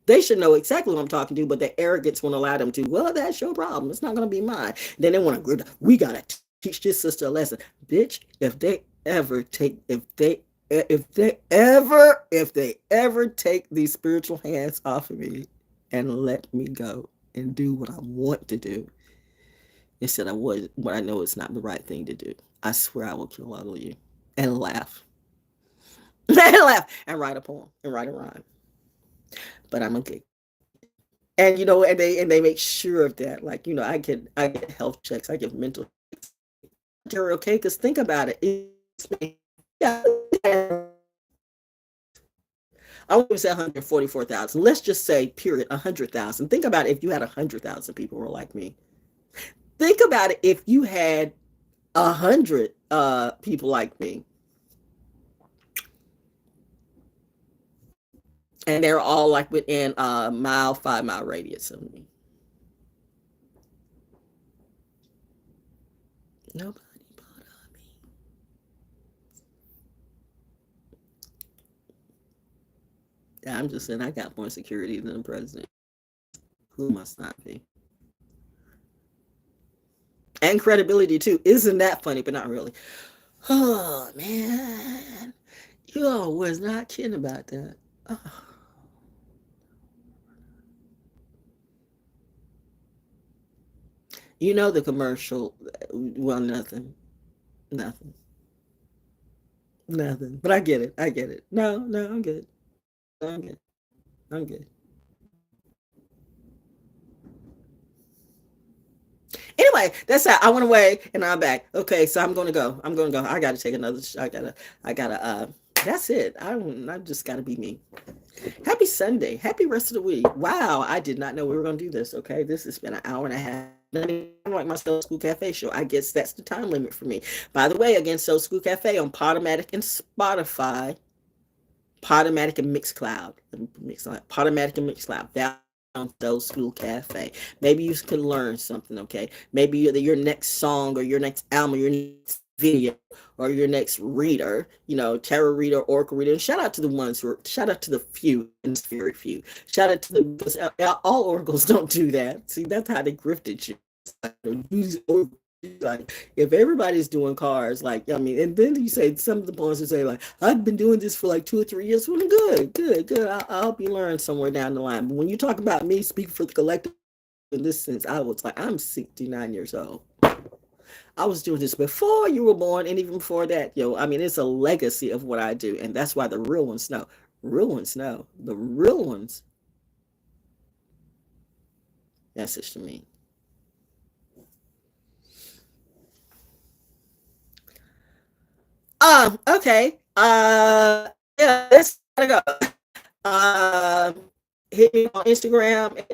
They should know exactly what I'm talking to, but their arrogance won't allow them to. Well, that's your problem. It's not going to be mine. Then they want to, we got to teach this sister a lesson. Bitch, if they ever take these spiritual hands off of me and let me go and do what I want to do, instead of what I know is not the right thing to do, I swear I will kill all of you and laugh. And laugh and write a poem and write a rhyme. But I'm okay. And they make sure of that. Like, I get health checks, I give mental checks. Okay, because think about it. Yeah, I won't say 144,000. Let's just say, period, 100,000. Think about it if you had 100,000 people who were like me. Think about it if you had 100 people like me, and they're all like within a mile, 5 mile radius of me. Nobody bother me. I'm just saying, I got more security than the president. Who must not be? And credibility too. Isn't that funny? But not really. Oh man, you all was not kidding about that. Oh. The commercial. Well, nothing, nothing, nothing. But I get it. I get it. No, no, I'm good. I'm good. I'm good. Anyway, that's that. I went away and I'm back. Okay, so I'm gonna go. I'm gonna go. I gotta take another. I gotta. That's it. I just gotta be me. Happy Sunday. Happy rest of the week. Wow, I did not know we were gonna do this. Okay, this has been an hour and a half. I'm like my Soul School Cafe show. I guess that's the time limit for me. By the way, again, Soul School Cafe on Podomatic and Spotify. Podomatic and MIXCLOUD. Podomatic and MIXCLOUD. Soul School Cafe. Maybe you can learn something, okay? Maybe your next song or your next album or your next video or your next reader, tarot reader, oracle reader. And shout out to the ones shout out to the few, and it's very few. Shout out to because all oracles don't do that. See, that's how they grifted you. Like, if everybody's doing cards, like, I mean, and then you say some of the poems will say, like, I've been doing this for like 2 or 3 years. Well, good, good, good. I'll help you learn somewhere down the line. But when you talk about me, speak for the collective in this sense, I was like, I'm 69 years old. I was doing this before you were born, and even before that, I mean, it's a legacy of what I do, and that's why the real ones know. Real ones know. The real ones. Message to me. Okay. Yeah, let's gotta go. Hit me on Instagram.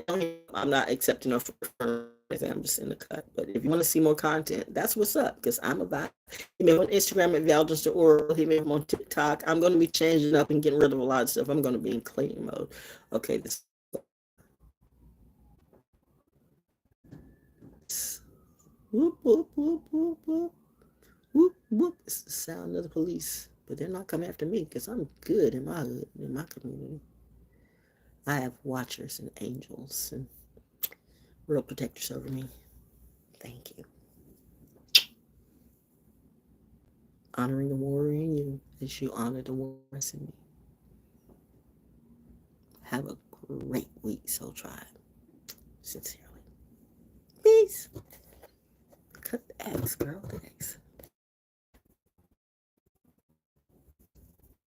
I'm not accepting no I'm just in the cut. But if you want to see more content, that's what's up. Because I'm about. Hit me on Instagram at ValJonesDaO. Hit me on TikTok. I'm going to be changing up and getting rid of a lot of stuff. I'm going to be in cleaning mode. Okay, this. Whoop whoop whoop whoop whoop. Whoop, whoop. It's the sound of the police. But they're not coming after me because I'm good in my hood, in my community. I have watchers and angels and real protectors over me. Thank you. Honoring the warrior in you as you honor the warriors in me. Have a great week, Soul Tribe. Sincerely. Peace. Cut the X, girl. The X.